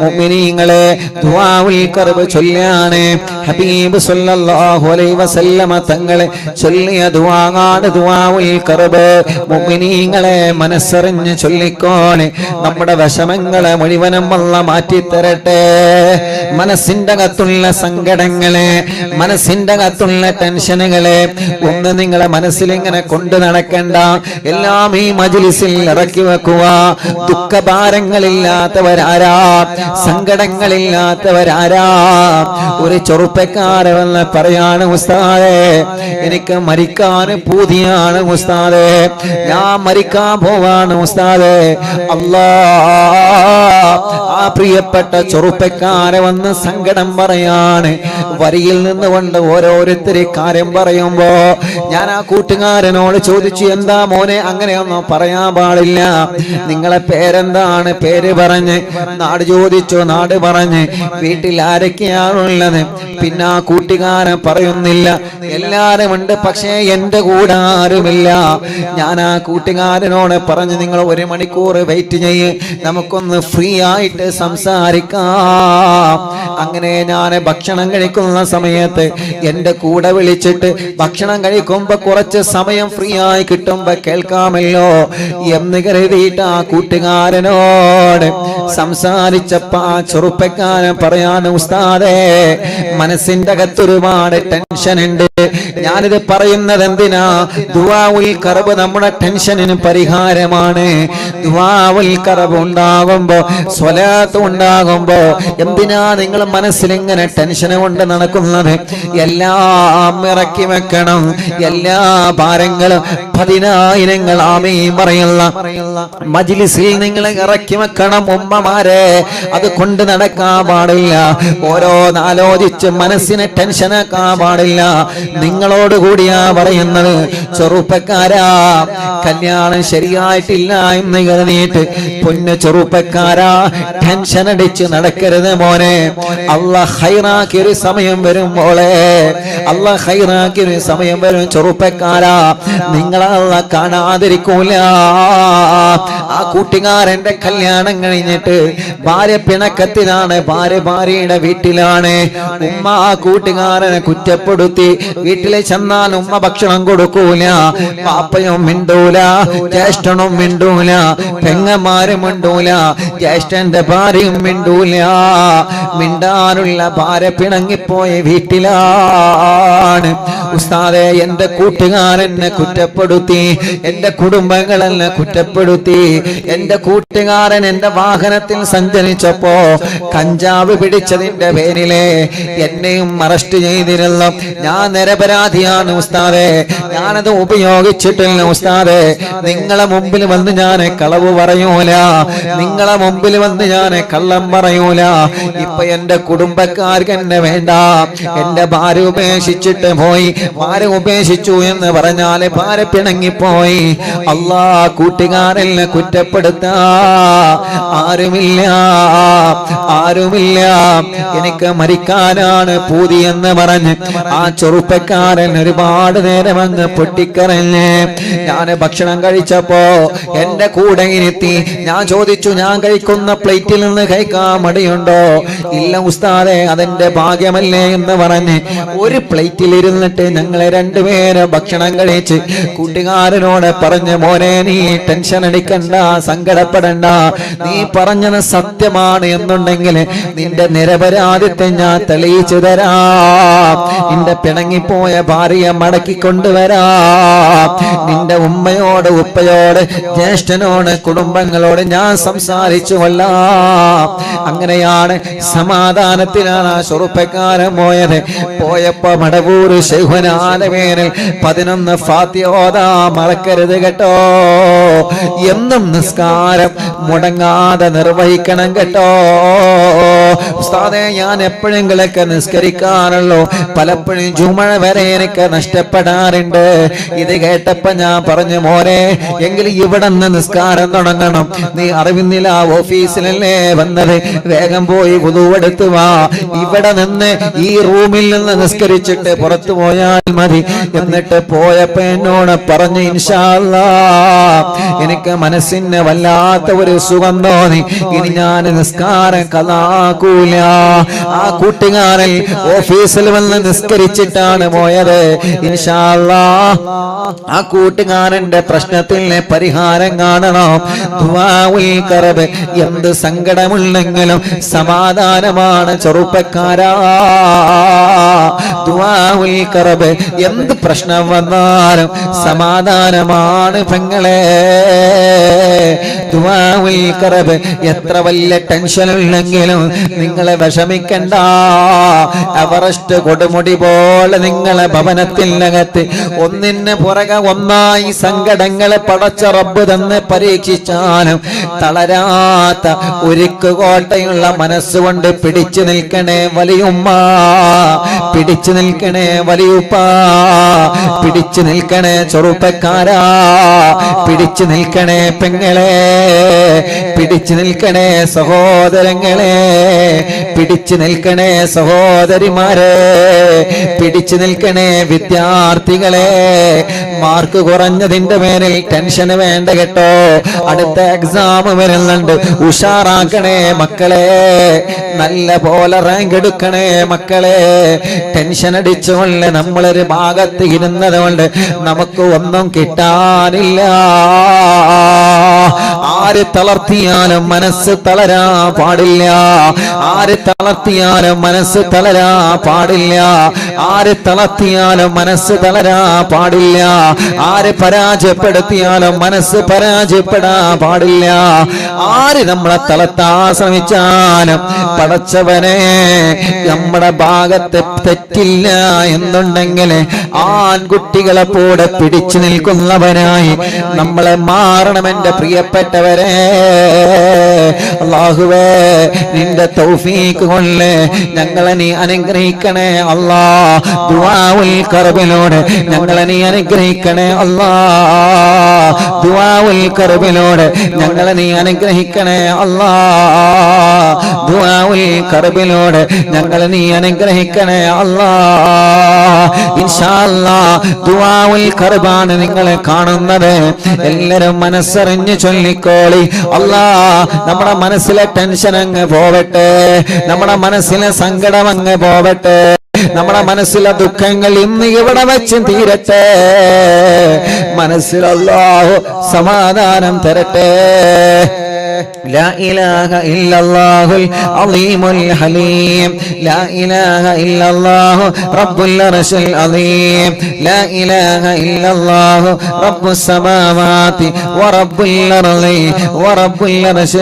മുഅ്മിനീങ്ങളെ ദുആഉൽ ഖർബ് ചൊല്ലാണ് ഹബീബ് സല്ലല്ലാഹു അലൈഹി വസല്ലമ തങ്ങളെ ചൊല്ലിയ ദുആആണ് ദുആഉൽ ഖർബ്. മുഅ്മിനീങ്ങളെ മനസ്സറിഞ്ഞ് ചൊല്ലിക്കോണേ. നമ്മുടെ വിഷമങ്ങളെ മുഴുവനും അല്ലാഹ് മാറ്റി തരട്ടെ. മനസ്സിന്റെ അകത്തുള്ള സങ്കടങ്ങളെ, മനസ്സിന്റെ അകത്തുള്ള ടെൻഷനുകളെ ഒന്ന് നിങ്ങളെ മനസ്സിൽ ഇങ്ങനെ കൊണ്ടു നടക്കണ്ട. എല്ലാം ഈ മജ്ലിസിൽ ഇറക്കി വെക്കുക. ദുഃഖഭാരങ്ങളില്ലാത്തവരാരാ, സങ്കടങ്ങളില്ലാത്തവരാരാ? ഒരു ചെറുപ്പക്കാരെന്ന് പറയാണ്, ഉസ്താദേ എനിക്ക് മരിക്കാൻ പൂതിയാണ് ഉസ്താദേ, ഞാൻ മരിക്കാൻ പോവാണ് ഉസ്താദേ. ആ പ്രിയപ്പെട്ട ചെറുപ്പക്കാരെ വന്ന് സങ്കടം പറയാണ്. വരിയിൽ നിന്നുകൊണ്ട് ഓരോരുത്തരെ കാര്യം പറയുമ്പോ ഞാൻ ആ കൂട്ടുകാരനോട് ചോദിച്ചു, എന്താ മോനെ അങ്ങനെയൊന്നും പറയാൻ പാടില്ല, നിങ്ങളെ പേരെന്താണ്? പേര് പറഞ്ഞ്, നാട് ചോദിച്ചു, നാട് പറഞ്ഞ്, വീട്ടിൽ ആരൊക്കെയാണുള്ളത്? പിന്നെ ആ കൂട്ടുകാരൻ പറയുന്നില്ല, എല്ലാരും ഉണ്ട്, പക്ഷേ എന്റെ കൂടെ ആരുമില്ല. ഞാൻ ആ കൂട്ടുകാരനോട് പറഞ്ഞു, നിങ്ങൾ 1 മണിക്കൂർ വെയിറ്റ് ചെയ്യ്, നമുക്കൊന്ന് ഫ്രീ ആയിട്ട് സംസാരിക്കാം. അങ്ങനെ ഞാൻ ഭക്ഷണം കഴിക്കുന്ന സമയത്ത് എന്റെ കൂടെ വിളിച്ചിട്ട് ഭക്ഷണം കഴിക്കുമ്പോ കുറച്ച് സമയം ഫ്രീ ആയി കിട്ടുമ്പോ കേൾക്കാമല്ലോ എന്ന് കരുതിയിട്ട് ആ കൂട്ടുകാരനോട് സംസാരിച്ചപ്പോ ആ ചെറുപ്പക്കാരൻ പറയാണ്, ഉസ്താദേ മനസ്സിന്റെ അകത്ത് ഒരുപാട് ടെൻഷൻ ഉണ്ട്. ഞാനിത് പറയുന്നത് എന്തിനാ? ദുആഉൽ ഖർബ് നമ്മുടെ ടെൻഷനിന് പരിഹാരമാണ്. ദുആഉൽ ഖർബ് ഉണ്ടാകുമ്പോ, സ്വലാത്ത് ഉണ്ടാകുമ്പോ എന്തിനാ നിങ്ങൾ മനസ്സിൽ ഇങ്ങനെ ടെൻഷൻ കൊണ്ട് നടക്കുന്നത്? എല്ലാം ഇറക്കി വെക്കണം. എല്ലാ ഭാരങ്ങളും 10,000 ആമീൻ പറയുന്ന മജ്ലിസിൽ നിങ്ങൾ ഇറക്കി വെക്കണം ഉമ്മമാരെ. അത് കൊണ്ട് നടക്കാൻ പാടില്ല. ഓരോന്നാലോചിച്ച് മനസ്സിനെ ടെൻഷനാക്കാൻ പാടില്ല. നിങ്ങളോട് കൂടിയാ പറയുന്നത്. ചെറുപ്പക്കാരാ, കല്യാണം ശരിയായിട്ടില്ല എന്ന് കരുതിയിട്ട് പൊന്നു ചെറുപ്പക്കാരാ ടെൻഷൻ അടിച്ച് നടക്കരുത് മോനെ. അല്ലാഹ് ഖൈറാക്കിയൊരു സമയം വരും മോളെ, അല്ലാഹ് ഖൈറാക്കിയൊരു സമയം വരും ചെറുപ്പക്കാരാ. നിങ്ങളെ കാണാതിരിക്കൂല. ആ കൂട്ടുകാരന്റെ കല്യാണം കഴിഞ്ഞിട്ട് ഭാര്യ പിണക്കത്തിലാണ്, ഭാര്യയുടെ വീട്ടിലാണ്. ഉമ്മ ആ കൂട്ടുകാരനെ കുറ്റപ്പെടുത്തി. വീട്ടിലെ ചെന്നാൽ ഉമ്മ ഭക്ഷണം കൊടുക്കൂല, പാപ്പയും മിണ്ടൂല, ജ്യേഷ്ഠനും മിണ്ടൂല, പെങ്ങന്മാരും മിണ്ടൂല, ജ്യേഷ്ഠന്റെ ഭാര്യയും മിണ്ടൂല. മിണ്ടാനുള്ള ഭാര്യ പിണങ്ങിപ്പോയ വീട്ടിലാണ്. ഉസ്താദേ എന്റെ കൂട്ടുകാരനെ കുറ്റപ്പെടുത്തി, എന്റെ കുടുംബങ്ങളെന്നെ കുറ്റപ്പെടുത്തി. എന്റെ കൂട്ടുകാരൻ എന്റെ വാഹനത്തിൽ സഞ്ചരിച്ചപ്പോ കഞ്ചാവ് പിടിച്ചതിന്റെ പേരിലെ എന്നെയും അറസ്റ്റ് ചെയ്തിരുന്നു. ഞാൻ നിരപരാധിയാണ് ഉസ്താദേ, ഞാനത് ഉപയോഗിച്ചിട്ടില്ല ഉസ്താദേ. നിങ്ങളെ മുമ്പിൽ വന്ന് ഞാൻ കളവ് പറയൂല, നിങ്ങളെ മുമ്പിൽ വന്ന് ഞാൻ കള്ളം പറയൂല. ഇപ്പൊ എന്റെ കുടുംബക്കാർക്ക് എന്നെ വേണ്ട. എന്റെ ഭാര്യ ഉപേക്ഷിച്ചിട്ട് പോയി. ഭാര്യ ഉപേക്ഷിച്ചു എന്ന് പറഞ്ഞാല് ഭാര്യ പിണങ്ങിപ്പോയി. അല്ലാ കൂട്ടുകാരനെ കുറ്റപ്പെടുത്താ ആരുമില്ല, ആരുമില്ല. എനിക്ക് മരിക്കാനാണ് പൂതി എന്ന് പറഞ്ഞ് ആ ചെറുപ്പക്കാരൻ ഒരുപാട് നേരം അങ്ങ് പൊട്ടിക്കരഞ്ഞ്. ഞാൻ ഭക്ഷണം കഴിച്ചപ്പോ എന്റെ കൂടെ ഇരുത്തി. ഞാൻ ചോദിച്ചു, ഞാൻ കഴിക്കുന്ന പ്ലേറ്റിൽ നിന്ന് കഴിക്കാൻ മടിയുണ്ടോ? ഇല്ല ഉസ്താദേ, അതെന്റെ ഭാഗ്യമല്ലേ എന്ന് പറഞ്ഞ് ഒരു പ്ലേറ്റിൽ ഇരുന്നിട്ട് ഞങ്ങളെ 2 പേര് ഭക്ഷണം കഴിച്ച് കൂട്ടുകാരനോട് പറഞ്ഞു, മോനെ നീ ടെൻഷൻ അടിക്കണ്ട, സങ്കടപ്പെടണ്ട. നീ പറഞ്ഞത് സത്യമാണ് എന്നുണ്ടെങ്കിൽ നിന്റെ നിരപരാധിത്വം ഞാൻ തെളിയിച്ചു തരാം. നിന്റെ പിണങ്ങിപ്പോയ ഭാര്യയെ മടക്കി കൊണ്ടുവരാം. നിന്റെ ഉമ്മയോട്, ഉപ്പയോട്, ജ്യേഷ്ഠനോട്, കുടുംബങ്ങളോട് ഞാൻ സംസാരിച്ചു കൊള്ളാം. അങ്ങനെയാണ് സമാധാനത്തിലാണ് ആ ചെറുപ്പക്കാരൻ പോയത്. പോയപ്പോ മടവൂര് ശൈഖുനാലവേനിൽ 11 ഫാത്തിഹ ഓതാ മറക്കരുത് കേട്ടോ. എന്നും നിസ്കാരം മുടങ്ങാതെ നിർവഹിക്കണം കേട്ടോ. ഉസ്താദേ ഞാൻ എപ്പോഴെങ്കിലൊക്കെ നിസ്കരിക്കാറുള്ളൂ, പലപ്പോഴും ജുമഅ വരെ എനിക്ക് നഷ്ടപ്പെടാറുണ്ട്. ഇത് കേട്ടപ്പോ ഞാൻ പറഞ്ഞു, മോനെ എങ്കിൽ ഇവിടെ നിന്ന് നിസ്കാരം തുടങ്ങണം. നീ അറിവിന്നില്ല, ഓഫീസിലല്ലേ വന്നത്, വേഗം പോയി വുദൂഎടുത്ത് വാ. ഇവിടെ നിന്ന് ഈ റൂമിൽ നിന്ന് നിസ്കരിച്ചിട്ട് പുറത്തു പോയാൽ മതി. എന്നിട്ട് പോയപ്പോ എന്നോട് പറഞ്ഞു ഇൻഷാ അല്ലാഹ് എനിക്ക് മനസ്സിന് വല്ലാത്ത ഒരു സുഖം തോന്നി, ഇനി ഞാൻ നിസ്കാരം കളാക്കൂല. ആ കൂട്ടുകാരൻ ഓഫീസിൽ വന്ന് നിസ്കരിച്ചിട്ടാണ് പോയത്. ഇൻഷാ അല്ലാഹ് ആ കൂട്ടുകാരന്റെ പ്രശ്നത്തിന് പരിഹാരം കാണണം. ദുആഉൽ കർബ്, എന്ത് സങ്കടമുണ്ടെങ്കിലും സമാധാനമാണ് ചെറുപ്പക്കാരാ. ദുആഉൽ കർബ്, എന്ത് പ്രശ്നം വന്നാലും സമാധാനമാണ് പെങ്ങളെ. ദുആഉൽ കർബ്, എത്ര വലിയ ടെൻഷൻ ഉണ്ടെങ്കിലും നിങ്ങളെ വിഷമിക്കണ്ട. എവറസ്റ്റ് കൊടുമുടി പോലെ നിങ്ങളെ ഭവനത്തിനകത്ത് ഒന്നിന് പുറകെ ഒന്നായി സങ്കടങ്ങളെ പടച്ച റബ്ബ് തന്നെ പരീക്ഷിച്ചാലും തളരാത്ത ഒരുക്ക് കോട്ടയുള്ള മനസ്സുകൊണ്ട് പിടിച്ചു നിൽക്കണേ വലിയുമ്മ, പിടിച്ചു നിൽക്കണേ വലിയുപ്പ, പിടിച്ചു നിൽക്കണേ ചെറുപ്പക്കാരാ, പിടിച്ചു നിൽക്കണേ പെങ്ങളെ, പിടിച്ചു നിൽക്കണേ സഹോദരങ്ങളെ, പിടിച്ചു നിൽക്കണേ സഹോദരിമാരെ, പിടിച്ചു നിൽക്കണേ വിദ്യാർത്ഥികളെ. മാർക്ക് കുറഞ്ഞതിന്റെ പേരിൽ ടെൻഷന് വേണ്ട കേട്ടോ. അടുത്ത എക്സാം വരുന്നുണ്ട്, ഉഷാറാക്കണേ മക്കളെ, നല്ല പോലെ റാങ്ക് എടുക്കണേ മക്കളെ. ടെൻഷൻ അടിച്ചുകൊണ്ട് നമ്മളൊരു ഭാഗത്ത് ഇരുന്നത് കൊണ്ട് നമുക്ക് ഒന്നും കിട്ടാനില്ല. ആര് തളർത്തിയാലും മനസ്സ് തളരാ പാടില്ല, ആര് തളർത്തിയാലും മനസ്സ് തളരാ പാടില്ല, ആര് തളർത്തിയാലും മനസ്സ് തളരാ പാടില്ല, ആര് പരാജയപ്പെടുത്തിയാലും മനസ്സ് പരാജയപ്പെടാൻ പാടില്ല. ആര് നമ്മളെ തളർത്താൻ ശ്രമിച്ചാലും പടച്ചവനെ നമ്മുടെ ഭാഗത്ത് തെറ്റില്ല എന്നുണ്ടെങ്കിൽ ആൺകുട്ടികളെ കൂടെ പിടിച്ചു നിൽക്കുന്നവനായി നമ്മളെ മാറണം എന്റെ പ്രിയപ്പെട്ടവരെ. അല്ലാഹുവേ, നിന്റെ തൗഫീഖ് കൊണ്ട് ഞങ്ങളെ നീ അനുഗ്രഹിക്കണേ അല്ലാ. ദുആഉൽ കർബിലൂടെ ഞങ്ങളെ നീ അനുഗ്രഹിക്കണേ അല്ലാ. ദുആഉൽ കർബിലൂടെ ഞങ്ങളെ നീ അനുഗ്രഹിക്കണേ അല്ലാ. ദുആഉൽ കർബിലൂടെ ഞങ്ങളെ നീ അനുഗ്രഹിക്കണേ അല്ലാ. ഇൻഷാ അല്ലാഹ് ദുആഉൽ കർബാണ് നിങ്ങളെ കാണുന്നത്. എല്ലാവരും മനസ്സറിഞ്ഞ് ചൊല്ലിക്കോളി. അല്ലാ, നമ്മുടെ മനസ്സിലെ ടെൻഷൻ അങ്ങ് പോവട്ടെ, നമ്മുടെ മനസ്സിലെ സങ്കടം അങ്ങ് പോവട്ടെ, നമ്മുടെ മനസ്സിലെ ദുഃഖങ്ങൾ ഇന്ന് ഇവിടെ വെച്ച് തീരട്ടെ. മനസ്സിൽ അല്ലാഹു സമാധാനം തരട്ടെ. لا إله إلا الله العظيم الحليم، لا إله إلا الله رب العرش العظيم، لا إله إلا الله رب السماوات ورب الأرض ورب العرش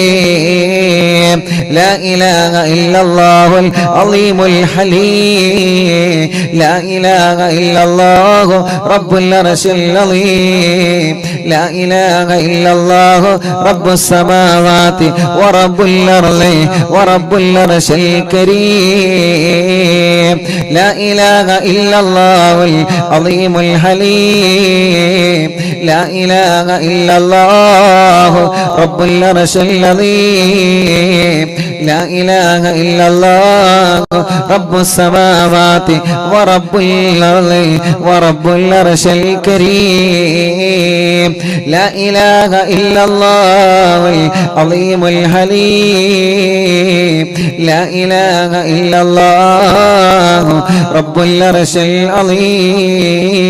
الكريم، لا إله إلا الله العظيم الحليم، لا إله إلا الله رب العرش العظيم، لا إله إلا الله رب السماوات ورب الأرض ورب العرش الكريم، لا إله إلا الله العظيم الحليم، لا إله إلا الله رب العرش العظيم، لا إله إلا الله رب السماوات ورب الأرض ورب العرش الكريم، لا إله إلا الله العظيم الحليم، لا إله إلا الله رب العرش العظيم،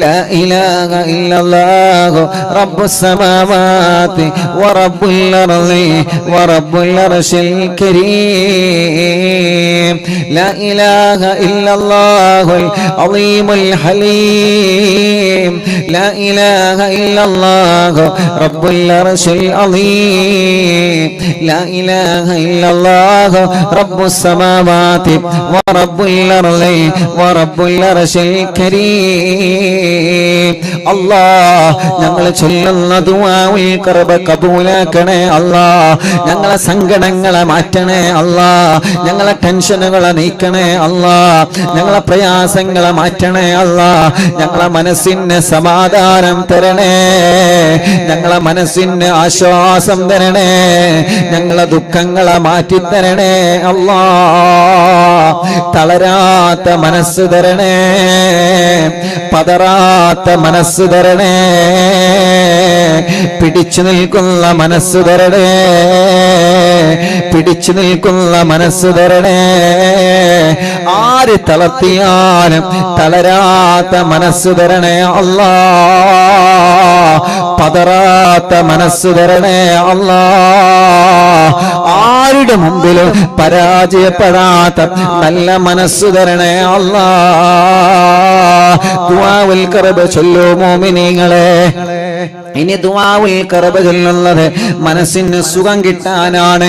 لا إله إلا الله رب السماوات ورب الأرض ورب العرش الكريم، لا إله إلا الله العظيم الحليم، لا إله إلا الله رب العرش العظيم، لا إله إلا الله رب السماوات ورب الأرض ورب العرش الكريم. അല്ലാഹ്, ഞങ്ങൾ ചൊല്ലുന്ന ദുആഉൽ ഖർബ് കബൂലാക്കണേ അല്ലാഹ്. ഞങ്ങളെ സങ്കടങ്ങളെ മാറ്റണേ അല്ലാഹ്, ഞങ്ങളെ ടെൻഷനുകളെ നീക്കണേ അല്ലാഹ്, ഞങ്ങളെ പ്രയാസങ്ങളെ മാറ്റണേ അല്ലാഹ്, ഞങ്ങളെ മനസ്സിന് സമാധാനം തരണേ, ഞങ്ങളെ മനസ്സിന് ആശ്വാസം തരണേ, ഞങ്ങളെ ദുഃഖങ്ങളെ മാറ്റിത്തരണേ അല്ലാ. തളരാത്ത മനസ്സ് തരണേ, പതറാത്ത മനസ്സ് തരണേ, പിടിച്ചു നിൽക്കുന്ന മനസ്സ് തരണേ, പിടിച്ചു നിൽക്കുന്ന മനസ്സ് തരണേ. ആര് തളർത്തിയാലും തളരാത്ത മനസ്സ് തരണേ അല്ലാ. പതറാത്ത മനസ്സ് തരണേ അല്ലാ. ആരുടെ മുമ്പിലും പരാജയപ്പെടാത്ത നല്ല മനസ്സ് തരണേ അല്ലാ. ദുആഉൽ ഖർബ് ചൊല്ലൂ മോമിനീങ്ങളെ. ഇനി ദുആഉൽ ഖർബ് ചൊല്ലുന്നത് മനസ്സിന് സുഖം കിട്ടാനാണ്,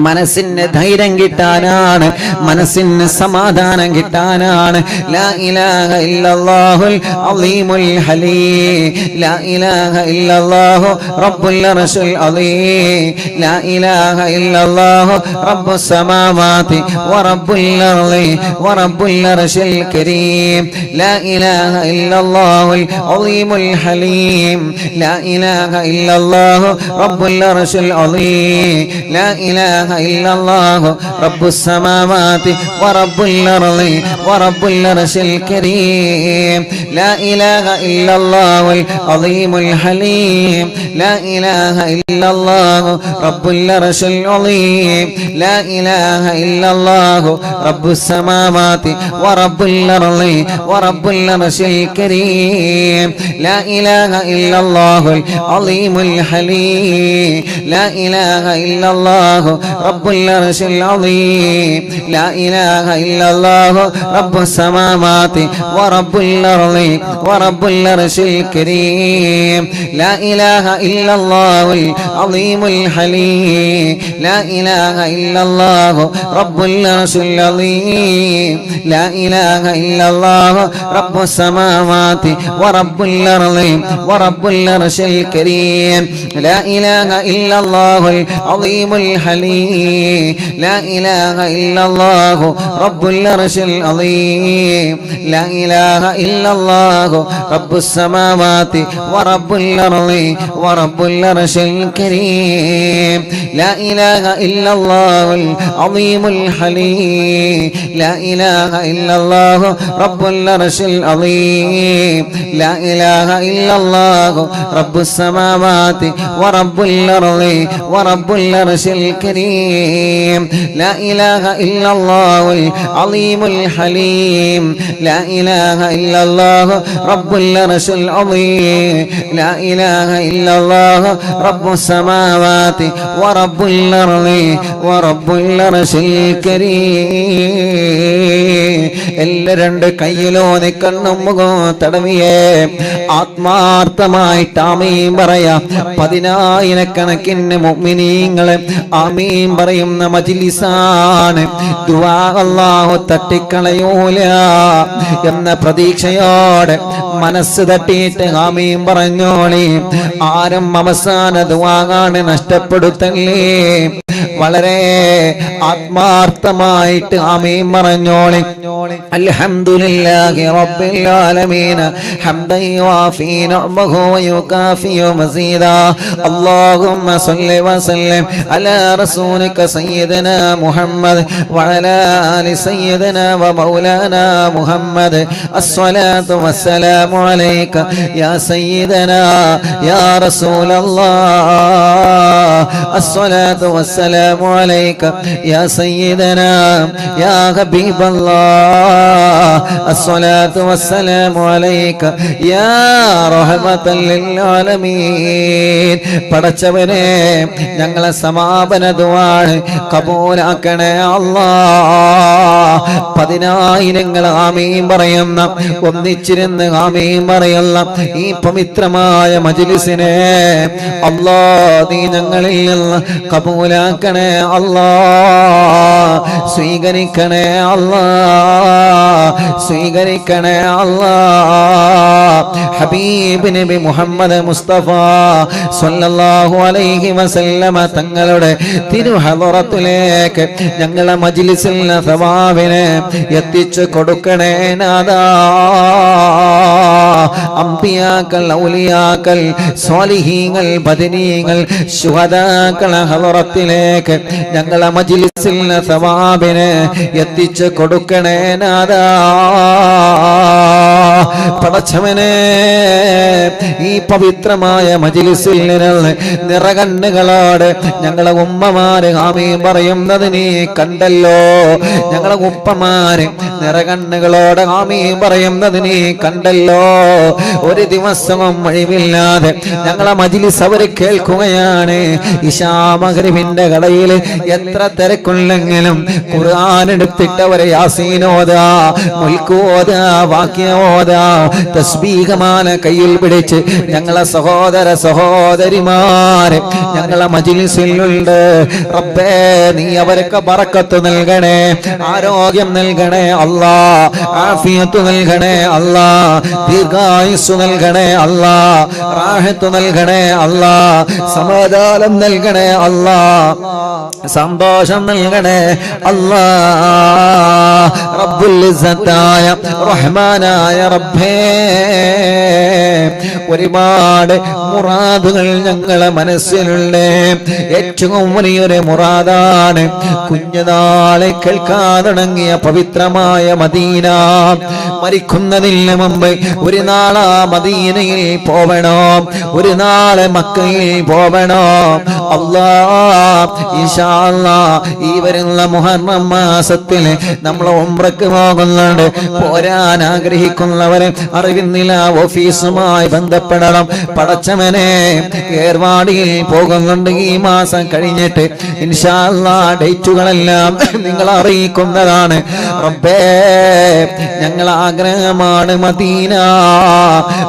മനസ്സിന് ധൈര്യം കിട്ടാനാണ്, മനസ്സിന് സമാധാനം കിട്ടാനാണ്. ലാ ഇലാഹ ഇല്ലല്ലാഹുൽ അളീമുൽ ഹലീം, ലാ ഇലാഹ ഇല്ലല്ലാഹു റബ്ബുൽ അർശിൽ അളീം, ലാ ഇലാഹ ഇല്ലല്ലാഹു റബ്ബുസ് സമാവാതി വറബ്ബുൽ അർളി വറബ്ബുൽ അർശിൽ കരീം, ലാ ഇലാഹ ഇല്ലല്ലാഹുൽ അളീമുൽ ഹലീം, لا إله إلا الله رب العرش العظيم، لا إله إلا الله رب السماوات ورب الأرض ورب العرش الكريم، لا إله إلا الله العظيم الحليم، لا إله إلا الله رب العرش العظيم، لا إله إلا الله رب السماوات ورب الأرض ورب العرش الكريم، لا إله إلا الله العظيم الحليم، لا إله إلا الله رب العرش العظيم، لا إله إلا الله رب السماوات ورب الأرض ورب العرش الكريم، لا إله إلا الله العظيم الحليم، لا إله إلا الله رب العرش العظيم، لا إله إلا الله رب السماوات ورب الأرض ورب العرش الكريم، لا إله إلا الله العظيم الحليم، لا إله إلا الله رب العرش العظيم، لا إله إلا الله رب السماوات ورب الأرض ورب العرش الكريم، لا إله إلا الله العظيم الحليم، لا إله إلا الله رب العرش العظيم، لا إله إلا الله رب السماوات ورب الأرض ورب العرش الكريم، لا إله إلا الله العظيم الحليم، لا إله إلا الله رب العرش العظيم، لا إله إلا الله رب السماوات ورب الأرض ورب العرش الكريم. എല്ലാ രണ്ട് കയ്യിലോനെ കണ്ണും മുഖവും തടവിയേ ആത്മാർത്ഥമായിട്ട് ആമീൻ പറയാം. 10,000 മുഅ്മിനീങ്ങളെ ആമീൻ പറയുന്ന മജ്ലിസാണ്. ദുആ അല്ലാഹു തട്ടിക്കളയൂല എന്ന പ്രതീക്ഷയോടെ മനസ്സ് തട്ടിയിട്ട് ആമീൻ പറഞ്ഞോളി. ആരും അവസാന ദുആണ് നഷ്ടപ്പെടുത്തല്ലേ. വളരെ ആത്മാർത്ഥമായിട്ട് ആമീൻ പറഞ്ഞോളി. അൽഹംദുലില്ലാഹി റബ്ബിൽ ആലമീൻ ഹംദൻ യുവാഫി നിഅമഹു വയുകാഫി മസീദാ. അല്ലാഹുമ്മ സ്വല്ലി വസല്ലിം അലാ റസൂലിക സയ്യിദനാ മുഹമ്മദ് വഅലാ ആലി സയ്യിദനാ വമൗലാനാ മുഹമ്മദ്. അസ്സലാത്തു വസ്സലാമു അലൈക യാ സയ്യിദനാ യാ റസൂലല്ലാഹ്. അസ്സലാത്തു വസ്സലാമു അലൈക യാ സയ്യിദനാ യാ ഹബീബല്ലാഹ്. അസ്സലാത്തു വസ്സലാമു അലൈക യാ റഹ്മത്തൽ ലിൽ ആലമീൻ. പടച്ചവനെ, ഞങ്ങളെ സമാപന ദുആ കബൂലാക്കണേ അല്ലാഹ്. 10,000 ആമീൻ പറയുന്ന, ഒന്നിച്ചിരുന്ന് ആമീൻ പറയുന്ന ഈ പവിത്രമായ മജ്ലിസിനെ അല്ലാഹ് നീ ഞങ്ങളിൽ നിന്ന് കബൂലാക്കണേ സ്വീകരിക്കണേ അല്ലാ, സ്വീകരിക്കണേ അല്ലാ, സ്വീകരിക്കണേ അല്ലാ. ഹബീബ് നബി മുഹമ്മദ് മുസ്തഫ സ്വല്ലല്ലാഹു അലൈഹി വസല്ലമ തങ്ങളുടെ തിരുഹളറത്തിലേക്ക് ഞങ്ങളെ മജ്ലിസിലെ സവാബിനെ എത്തിച്ചു കൊടുക്കണേ നാദാ. അംബിയാക്കൾ, ഔലിയാക്കൾ, സ്വാലിഹീങ്ങൾ, ബദരീങ്ങൾ, ശുഹദാക്കളെ ഹളറത്തിലേക്ക് ഞങ്ങളെ മജ്ലിസിലെ സവാബിനെ എത്തിച്ചു കൊടുക്കണേ നാദാ. പടച്ചവനെ, ഈ പവിത്രമായ മജ്ലിസിൽ നിന്ന് നിറകണ്ണുകളോടെ ഞങ്ങളെ ഉമ്മമാര് ആമീൻ പറയുന്നത് നീ കണ്ടല്ലോ. ഞങ്ങളെ ഉപ്പമാര് നിറകണ്ണുകളോടെ ആമീൻ പറയുന്നത് നീ കണ്ടല്ലോ. ഒരു ദിവസവും ഒഴിവില്ലാതെ ഞങ്ങളെ മജ്ലിസ് അവര് കേൾക്കുകയാണ്. ഇശാ മഗ്രിബിന്റെ കടയിൽ എത്ര തിരക്കുണ്ടെങ്കിലും ഖുർആൻ എടുത്തിട്ടവരെ യാസീനോദാ, മുൽക്കോദാ, വാക്യോദാ, തസ്ബീഹമാല കയ്യിൽ പിടിച്ച് ഞങ്ങളെ സഹോദര സഹോദരിമാരെ ഞങ്ങളെ മജ്ലിസിലുണ്ട്. റബ്ബേ, നീ അവർക്ക് ബറക്കത്ത് നൽകണേ, ആരോഗ്യം നൽകണേ അല്ലാ, ആഫിയത്ത് നൽകണേ അല്ലാ, ദീർഘായുസ്സു നൽകണേ അല്ലാ, റാഹത്ത് നൽകണേ അല്ലാ, സമാധാനം നൽകണേ അല്ലാ, സന്തോഷം നൽകണേ അല്ലാ. റബ്ബുൽ ഇസ്സത്തായ റഹ്മാനായ റബ്ബേ, ഒരുപാട് മുറാദുകൾ ഞങ്ങളെ മനസ്സിലുള്ള ഏറ്റവും വലിയൊരു മുറാദാണ് കുഞ്ഞുനാളെ കേൾക്കാൻ തുടങ്ങിയ പവിത്രമായ മദീന. മരിക്കുന്നതിന് മുമ്പ് ഒരു നാളാ മദീനയിൽ പോവണോ, ഒരു നാളെ മക്കയിൽ പോവണോ. അല്ലാ, ഇൻഷാ അല്ലാഹ് ഈ വരുന്ന മുഹറം മാസത്തിൽ നമ്മൾ ഉംറക്ക് പോകുന്നുണ്ട്. പോരാൻ ആഗ്രഹിക്കുന്നവരെ അറിവിന്നില്ല ഓഫീസുമായി ബന്ധപ്പെടണം. പടച്ചവനെ, ഏർവാടിയിൽ പോകുന്നുണ്ട് ഈ മാസം കഴിഞ്ഞിട്ട്. ഇൻഷാ അല്ലാഹ് ഡേറ്റുകളെല്ലാം നിങ്ങൾ അറിയിക്കുന്നതാണ്. റബ്ബേ, ഞങ്ങൾ ആഗ്രഹമാണ് മദീന,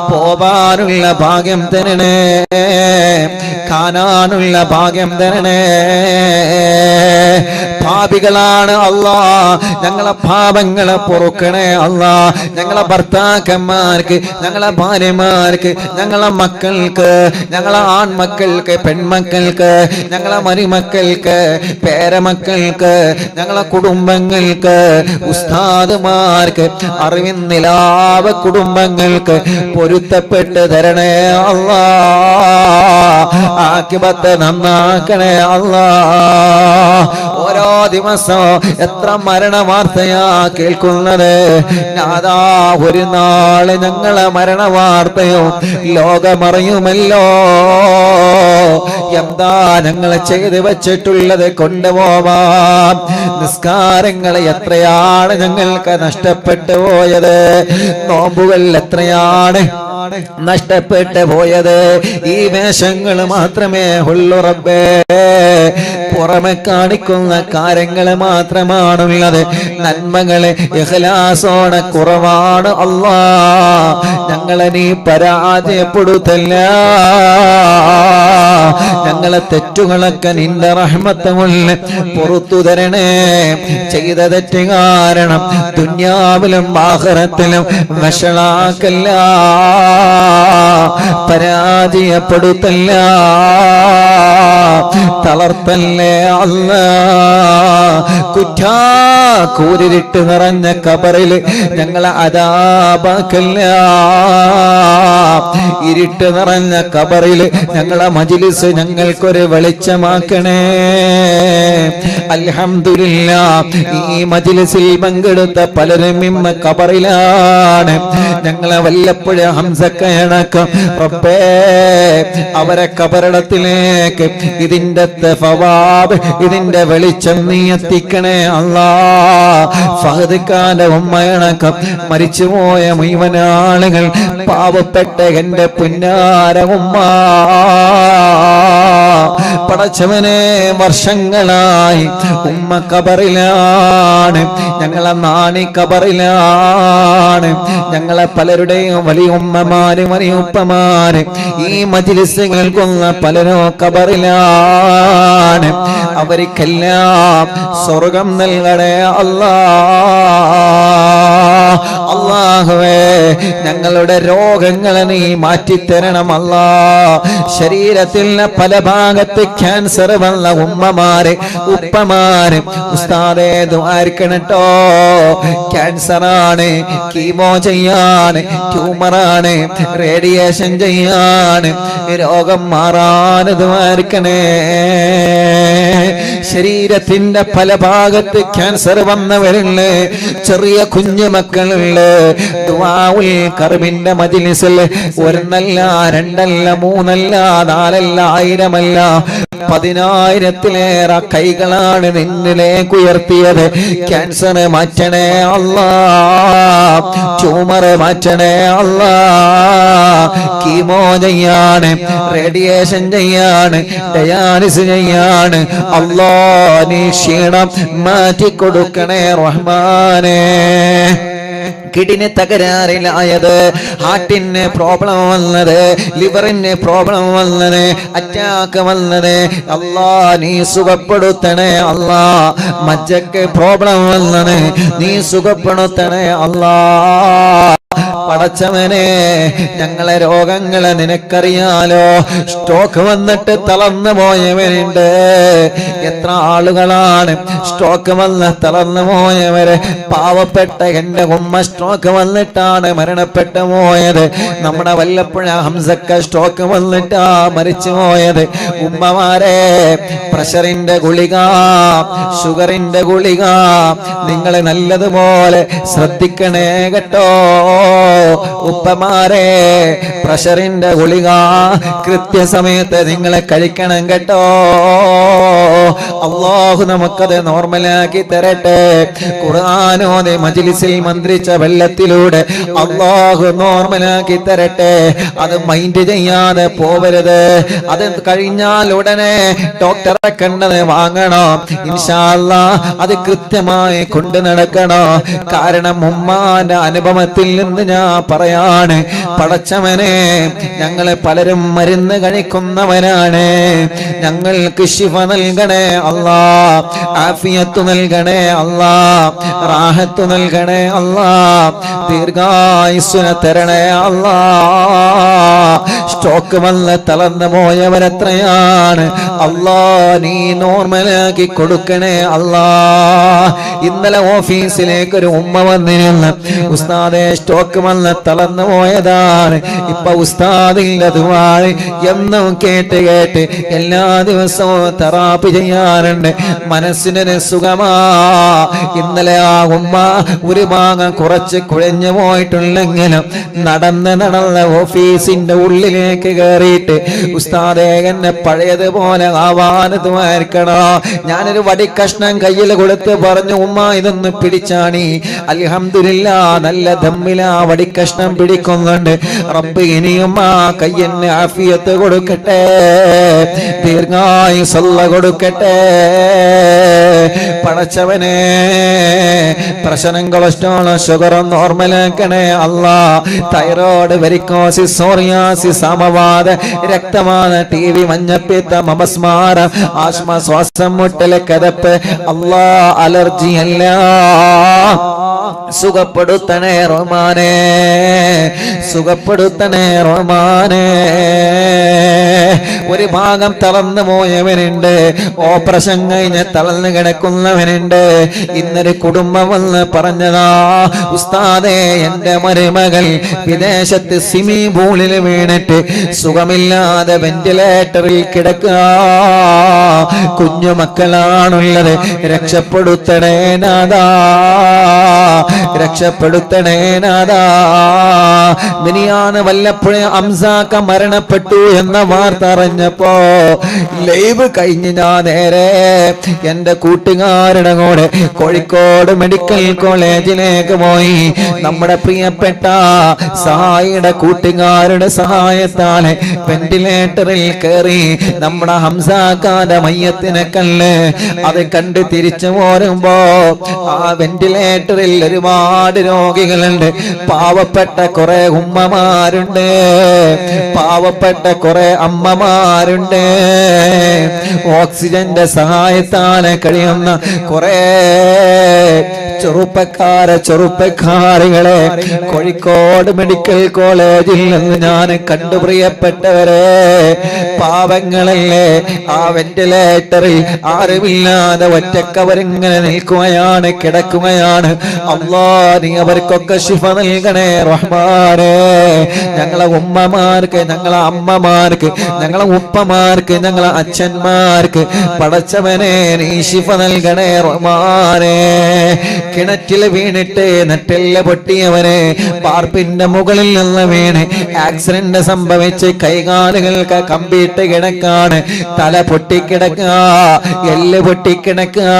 പോവാനുള്ള ഭാഗ്യം തരണേ, കാണാനുള്ള ഭാഗ്യം തരണേ. പാപികളാണ് അല്ലാ, ഞങ്ങളെ പാപങ്ങളെ പൊറുക്കണേ അല്ലാ. ഞങ്ങളെ ഭർത്താക്കന്മാർക്ക്, ഞങ്ങളെ ഭാര്യമാർക്ക്, ഞങ്ങളെ മക്കൾക്ക്, ഞങ്ങളെ ആൺമക്കൾക്ക്, പെൺമക്കൾക്ക്, ഞങ്ങളെ മരുമക്കൾക്ക്, പേരമക്കൾക്ക്, ഞങ്ങളെ കുടുംബങ്ങൾക്ക്, ഉസ്താദുമാർക്ക്, അറിവിൻ നിലാവ കുടുംബങ്ങൾക്ക് പൊരുത്തപ്പെട്ട് തരണേ അല്ലാ. ആഖിബത്ത് നന്നാക്കണേ അല്ലാ. ഓരോ ദിവസവും എത്ര മരണ വാർത്തയാ കേൾക്കുന്നത് നാദാ. ഒരു നാള് ഞങ്ങളെ മരണ വാർത്തയോ ലോകമറിയുമല്ലോ. എന്താ ഞങ്ങൾ ചെയ്ത് വെച്ചിട്ടുള്ളത് കൊണ്ടുപോവാം. നിസ്കാരങ്ങൾ എത്രയാണ് ഞങ്ങൾക്ക് നഷ്ടപ്പെട്ടു പോയത്, നോമ്പുകൾ എത്രയാണ് നഷ്ടപ്പെട്ടു പോയത്. ഈ വേഷങ്ങൾ മാത്രമേ ഉള്ളൂ റബ്ബേ, പുറമെ കാണിക്കുന്ന കാര്യങ്ങൾ മാത്രമാണുള്ളത്. നന്മകളെ ഇഖ്ലാസോടെ കുറവാണ് അല്ലാ. ഞങ്ങളെ നീ പരാജയപ്പെടുത്തല്ല. ഞങ്ങളെ തെറ്റുകളൊക്കെ നിന്റെ റഹ്മത്ത് കൊണ്ട് പുറത്തു തരണേ. ചെയ്ത തെറ്റ് കാരണം ദുനിയാവിലും ആഖിറത്തിലും വഷളാക്കല്ല, പരാജയപ്പെടുത്തല്ല, തളർത്തല്ലേ അല്ലാ. കൂരിട്ട് നിറഞ്ഞ കബറിൽ ഞങ്ങളെ അദാബാക്കല്ല. ഇരുട്ട് നിറഞ്ഞ കബറിൽ ഞങ്ങളെ മജ്ലിസ് ഞങ്ങൾക്കൊരു വെളിച്ചമാക്കണേ. അൽഹംദുലില്ലാഹ്, ഈ മജ്ലിസിൽ പങ്കെടുത്ത പലരും ഇന്ന് കബറിലാണ്. ഞങ്ങളെ വല്ലപ്പോഴും ഹംസക്കയണക്കം റബ്ബേ, അവരെ കബറിടത്തിലേക്ക് ഇതിന്റെ ഫവാബ്, ഇതിന്റെ വെളിച്ചം നീ എത്തിക്കണേ അല്ലാ. ഫഹദ് ഖാന്റെ ഉമ്മയണക്കം മരിച്ചുപോയ മുഴുവൻ ആളുകൾ, പാവപ്പെട്ട എന്റെ പുന്നാര ഉമ്മ, പടച്ചവനെ, വർഷങ്ങളായി ഉമ്മ കബറിലാണ്, ഞങ്ങളെ നാണി കബറിലാണ്. ഞങ്ങളെ പലരുടെയും വലിയ ഉമ്മമാര്, വലിയ ഉപ്പമാര്, ഈ മജ്ലിസ് കേൾക്കുന്ന പലരും കബറിലാണ്. അവർക്കെല്ലാം സ്വർഗം നൽകണേ അല്ലാ. അല്ലാഹുവേ ഞങ്ങളുടെ രോഗങ്ങളെ നീ മാറ്റിത്തരണം അല്ലാ. ശരീരത്തിൽ പല ഭാഗത്ത് ക്യാൻസർ വന്ന ഉമ്മമാരെ ഉപ്പമാരെ ഉസ്താദേ ദുആർക്കണട്ടോ. ക്യാൻസറാണ്, കീമോ ചെയ്യാണ്, ട്യൂമറാണ്, റേഡിയേഷൻ ചെയ്യാണ്, രോഗം മാറാൻ ദുആർക്കണേ. ശരീരത്തിന്റെ പല ഭാഗത്ത് ക്യാൻസർ വന്നവരുണ്ട്, ചെറിയ കുഞ്ഞു മക്കളുണ്ട്. ദുആഉൽ കർബിന്റെ മജ്ലിസിൽ ഒരെണ്ണല്ല രണ്ടല്ല മൂന്നല്ല നാലല്ല ആയിരമല്ല 10,000-ത്തിലേറെ കൈകളാണ് നിന്നിലേക്ക് ഉയർത്തിയത്. ക്യാൻസർ മാറ്റണേ അല്ലാ, ട്യൂമർ മാറ്റണേ അല്ലാ, കീമോ ചെയ്യാണ്, റേഡിയേഷൻ ചെയ്യാണ്, ഡയാലിസ് ചെയ്യാണ്. അല്ലാ നീ ക്ഷീണം മാറ്റിക്കൊടുക്കണേ റഹ്മാനേ. കിഡ്നി തകരാറിലായത്, ഹാർട്ടിന് പ്രോബ്ലം വന്നത്, ലിവറിന് പ്രോബ്ലം വന്നത്, അറ്റാക്ക് വന്നത്, അല്ലാ നീ സുഖപ്പെടുത്തണേ അല്ലാ. മജ്ജക്ക് പ്രോബ്ലം വന്നത് നീ സുഖപ്പെടുത്തണേ അല്ലാ. പടച്ചവനെ ഞങ്ങളെ രോഗങ്ങളെ നിനക്കറിയാലോ. സ്ട്രോക്ക് വന്നിട്ട് തളർന്നു പോയവരുണ്ട്. എത്ര ആളുകളാണ് സ്ട്രോക്ക് വന്ന് തളർന്നു പോയവര്? പാവപ്പെട്ട എന്റെ ഉമ്മ സ്ട്രോക്ക് വന്നിട്ടാണ് മരണപ്പെട്ടു പോയത്. നമ്മുടെ വല്ലപ്പുഴ ഹംസക്ക സ്ട്രോക്ക് വന്നിട്ടാ മരിച്ചു പോയത്. ഉമ്മമാരെ പ്രഷറിന്റെ ഗുളിക, ഷുഗറിന്റെ ഗുളിക നിങ്ങൾ നല്ലതുപോലെ ശ്രദ്ധിക്കണേ കേട്ടോ. ഉപ്പമാരെ പ്രഷറിന്റെ ഗുളിക കൃത്യസമയത്ത് നിങ്ങളെ കഴിക്കണം കേട്ടോ. അല്ലാഹു നമുക്കത് നോർമലാക്കി തരട്ടെ. ഖുർആനോദി മജ്ലിസിൽ മന്ത്രിച്ച വെള്ളത്തിലൂടെ അല്ലാഹു നോർമലാക്കി തരട്ടെ. അത് മൈൻഡ് ചെയ്യാതെ പോവരുത്. അത് കഴിഞ്ഞാൽ ഉടനെ ഡോക്ടറെ കണ്ടത് വാങ്ങണോ. ഇൻഷാ അല്ലാഹ് അത് കൃത്യമായി കൊണ്ടു നടക്കണോ. കാരണം ഉമ്മാന്റെ അനുഭവത്തിൽ നിന്ന് ഞാൻ പറയാണ്, പടച്ചവനെ ഞങ്ങളെ പലരും മരുന്ന് കഴിക്കുന്നവരാണ്. ഞങ്ങൾക്ക് ശിഫ നൽകണേ അല്ലാ, ആഫിയത്ത് നൽകണേ അല്ലാ, റാഹത്ത് നൽകണേ അല്ലാ, ദീർഘായുസ്സു തരണേ അല്ലാ. സ്ട്രോക്ക് വന്ന് തളർന്നു പോയവരെത്രയാണ് അല്ലാ, നീ നോർമലാക്കി കൊടുക്കണേ അല്ലാ. ഇന്നലെ ഓഫീസിലേക്ക് ഒരു ഉമ്മ വന്നിരുന്നു. ഉസ്താദേ സ്ട്രോക്ക് വന്ന് തളർന്നു പോയതാണ്. ഇപ്പൊ ഉസ്താദിന്റെ ദുആ എന്നും കേട്ട് കേട്ട് എല്ലാ ദിവസവും തെറാപ്പി ചെയ്യാറുണ്ട്. മനസ്സിനൊരു സുഖമാ. ഇന്നലെ ആ ഉമ്മ ഒരു ഭാഗം കുറച്ച് കുഴഞ്ഞു പോയിട്ടുണ്ടെങ്കിലും നടന്ന് ഓഫീസിന്റെ ഉള്ളിലേക്ക് കയറിയിട്ട് ഉസ്താദേ എന്നെ പഴയതുപോലെ ആവാന് ദുആർക്കണോ. ഞാനൊരു വടിക്കഷ്ണം കയ്യിൽ കൊടുത്ത് പറഞ്ഞു, ഉമ്മ ഇതൊന്ന് പിടിച്ചാണി. അൽഹംദുലില്ലാ നല്ല ദമ്മിലാ വടിക്കഷ്ണം പിടിക്കുന്നുണ്ട്. റബ്ബ് ഇനിയും ആ കയ്യന് ആഫിയത്ത് കൊടുക്കട്ടെ, ദീർഘായുസ്സുള്ള കൊടുക്കട്ടെ. പടച്ചവനെ പ്രഷറും കൊളസ്ട്രോളും ഷുഗറും നോർമലാക്കണേ അല്ലാ. തൈറോയ്ഡ്, വെരിക്കോസിസ്, സോറിയാസിസ്, സമവാത, രക്തവാത, ടി വി, മഞ്ഞപ്പിത്തം, അപസ്മാരം, ആസ്മ, ശ്വാസം മുട്ടല്, കിതപ്പ്, അല്ലാ അലർജി എല്ലാം സുഖപ്പെടുത്തണേ റഹ്മാനേ, സുഖപ്പെടുത്തണേ റഹ്മാനേ. ഒരു ഭാഗം തളർന്നു പോയവനുണ്ട്, ഓപ്പറേഷൻ കഴിഞ്ഞ് തളർന്നു കിടക്കുന്നവനുണ്ട്. ഇന്നൊരു കുടുംബം വന്ന് പറഞ്ഞതാ, ഉസ്താദേ എന്റെ മരുമകൾ വിദേശത്ത് സ്വിമ്മിംഗ് പൂളിൽ വീണിട്ട് സുഖമില്ലാതെ വെന്റിലേറ്ററിൽ കിടക്കുക. കുഞ്ഞു മക്കളാണുള്ളത്, രക്ഷപ്പെടുത്തണേ നാദാ, രക്ഷപ്പെടുത്തണേ നാദാ. മിനിയാന്ന് വല്ലപ്പോഴും അംസാക്ക മരണപ്പെട്ടു എന്ന വാർത്ത അറിഞ്ഞപ്പോ ലൈവ് കഴിഞ്ഞ് ഞാൻ നേരെ എന്റെ കൂട്ടുകാരുടെ കൂടെ കോഴിക്കോട് മെഡിക്കൽ കോളേജിലേക്ക് പോയി. നമ്മുടെ പ്രിയപ്പെട്ട സഹായിയുടെ കൂട്ടുകാരുടെ സഹായത്താലെ വെന്റിലേറ്ററിൽ കയറി നമ്മുടെ ഹംസാക്കാന്റെ മയ്യത്തിനെ കല്ല് അത് കണ്ട് തിരിച്ചു പോരുമ്പോ ആ വെന്റിലേറ്ററിൽ ഒരുപാട് രോഗികളുണ്ട്. പാവപ്പെട്ട കുറെ ഉമ്മമാരുണ്ട്, പാവപ്പെട്ട കുറെ അമ്മമാരുണ്ട്. ഓക്സിജന്റെ സഹായത്താലെ കഴിയുന്ന കുറെ ചെറുപ്പക്കാരികളെ കോഴിക്കോട് മെഡിക്കൽ കോളേജിൽ നിന്ന് ഞാൻ കണ്ടു. പ്രിയപ്പെട്ടവരെ, പാവങ്ങളല്ലേ, ആ വെന്റിലേറ്ററിൽ ആരുമില്ലാതെ ഒറ്റക്കവരിങ്ങനെ നിൽക്കുകയാണ്, കിടക്കുകയാണ്. അല്ലാഹ് നീ അവർക്കൊക്കെ ശിഫ നൽകണേ റഹ്മാനേ. ഞങ്ങളെ ഉമ്മമാർക്ക്, ഞങ്ങളെ അമ്മമാർക്ക്, ഞങ്ങളെ ഉപ്പമാർക്ക്, ഞങ്ങളെ അച്ഛന്മാർക്ക് പടച്ചവനെ നീ ശിഫ നൽകണേ റഹ്മാനേ. കിണറ്റിൽ വീണിട്ട് നെറ്റെല്ല് പൊട്ടിയവനെ, പാർപ്പിന്റെ മുകളിൽ നിന്ന് വീണ് ആക്സിഡന്റ് സംഭവിച്ച് കൈകാലുകൾക്ക് കമ്പിയിട്ട് കിടക്കാണ്, തല പൊട്ടിക്കിടക്കുക, എല്ല് പൊട്ടിക്കിടക്കുക,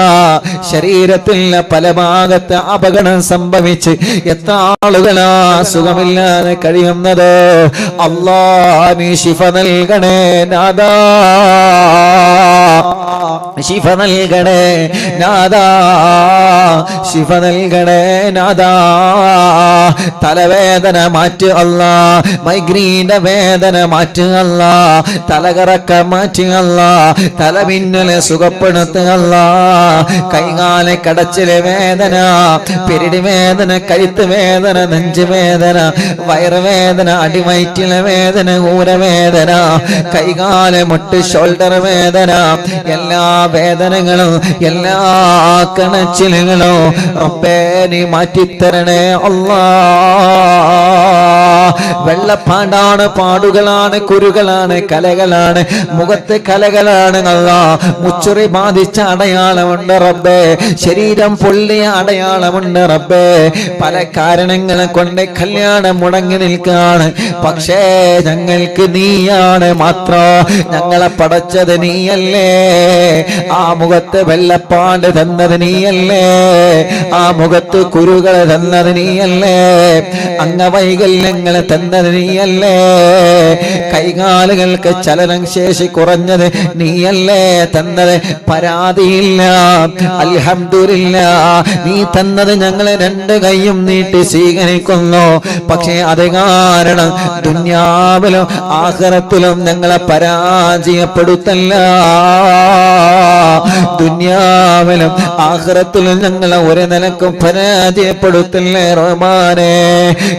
ശരീരത്തിൽ പല ഭാഗത്ത് അപകടം സംഭവിച്ച് എത്ര ആളുകളാ സുഖമില്ലാതെ കഴിയുന്നത്. അല്ലാഹ് നീ ശിഫ നൽകണേ നാദാ, ശിഫ നൽകണേ നാദാ, ശിഫ നൽകണേ നാദാ. തലവേദന മാറ്റ് അല്ലാ, മൈഗ്രീന്റെ വേദന മാറ്റ് അല്ലാ, തലകറക്ക മാറ്റ് അല്ലാ, തലമിന്നല് സുഖപ്പെടുത്ത് അല്ലാ. കൈകാല കടച്ചിലെ വേദന, പെരിടി വേദന, കഴുത്ത് വേദന, നെഞ്ച് വേദന, വയറുവേദന, അടിവയറ്റിലെ വേദന, ഊരവേദന, കൈകാല മുട്ട് ഷോൾഡർ വേദന, എല്ലാ വേദനകളും എല്ലാ കണച്ചിലുകളും റബ്ബേ നീ മാറ്റിത്തരണേ അല്ലാഹ്. വെള്ളപ്പാണ്ടാണ്, പാടുകളാണ്, കുരുകളാണ്, കലകളാണ്, മുഖത്ത് കലകളാണ് അല്ലാഹ്. മുച്ചുറി ബാധിച്ച അടയാളമുണ്ട് റബ്ബേ, ശരീരം പൊള്ളിയ അടയാളമുണ്ട് റബ്ബേ. പല കാരണങ്ങളെ കൊണ്ട് കല്യാണം മുടങ്ങി നിൽക്കാണ്. പക്ഷേ ഞങ്ങൾക്ക് നീയാണ് മാത്രം, ഞങ്ങളെ പടച്ചത് നീയല്ലേ. ആ മുഖത്ത് വെള്ളപ്പാണ്ട് തന്നത് നീയല്ലേ, ആ മുഖത്ത് കുരുകൾ തന്നത് നീയല്ലേ, അംഗവൈകല്യങ്ങൾ തന്നത് നീയല്ലേ, കൈകാലുകൾക്ക് ചലനം ശേഷി കുറഞ്ഞത് നീയല്ലേ തന്നത്. പരാതിയില്ല, അൽഹംദുലില്ലാഹ്. നീ തന്നത് ഞങ്ങളെ രണ്ട് കൈയും നീട്ടി സ്വീകരിക്കുന്നു. പക്ഷേ അത് കാരണം ദുനിയാവിലും ആഖിറത്തിലും ഞങ്ങളെ പരാജയപ്പെടുത്തല്ല, ദുനിയാവിലും ആഖിറത്തിലും ഞങ്ങളെ ഒരു നിലക്കും പരാജയപ്പെടുത്തല്ലേ റഹ്മാനേ.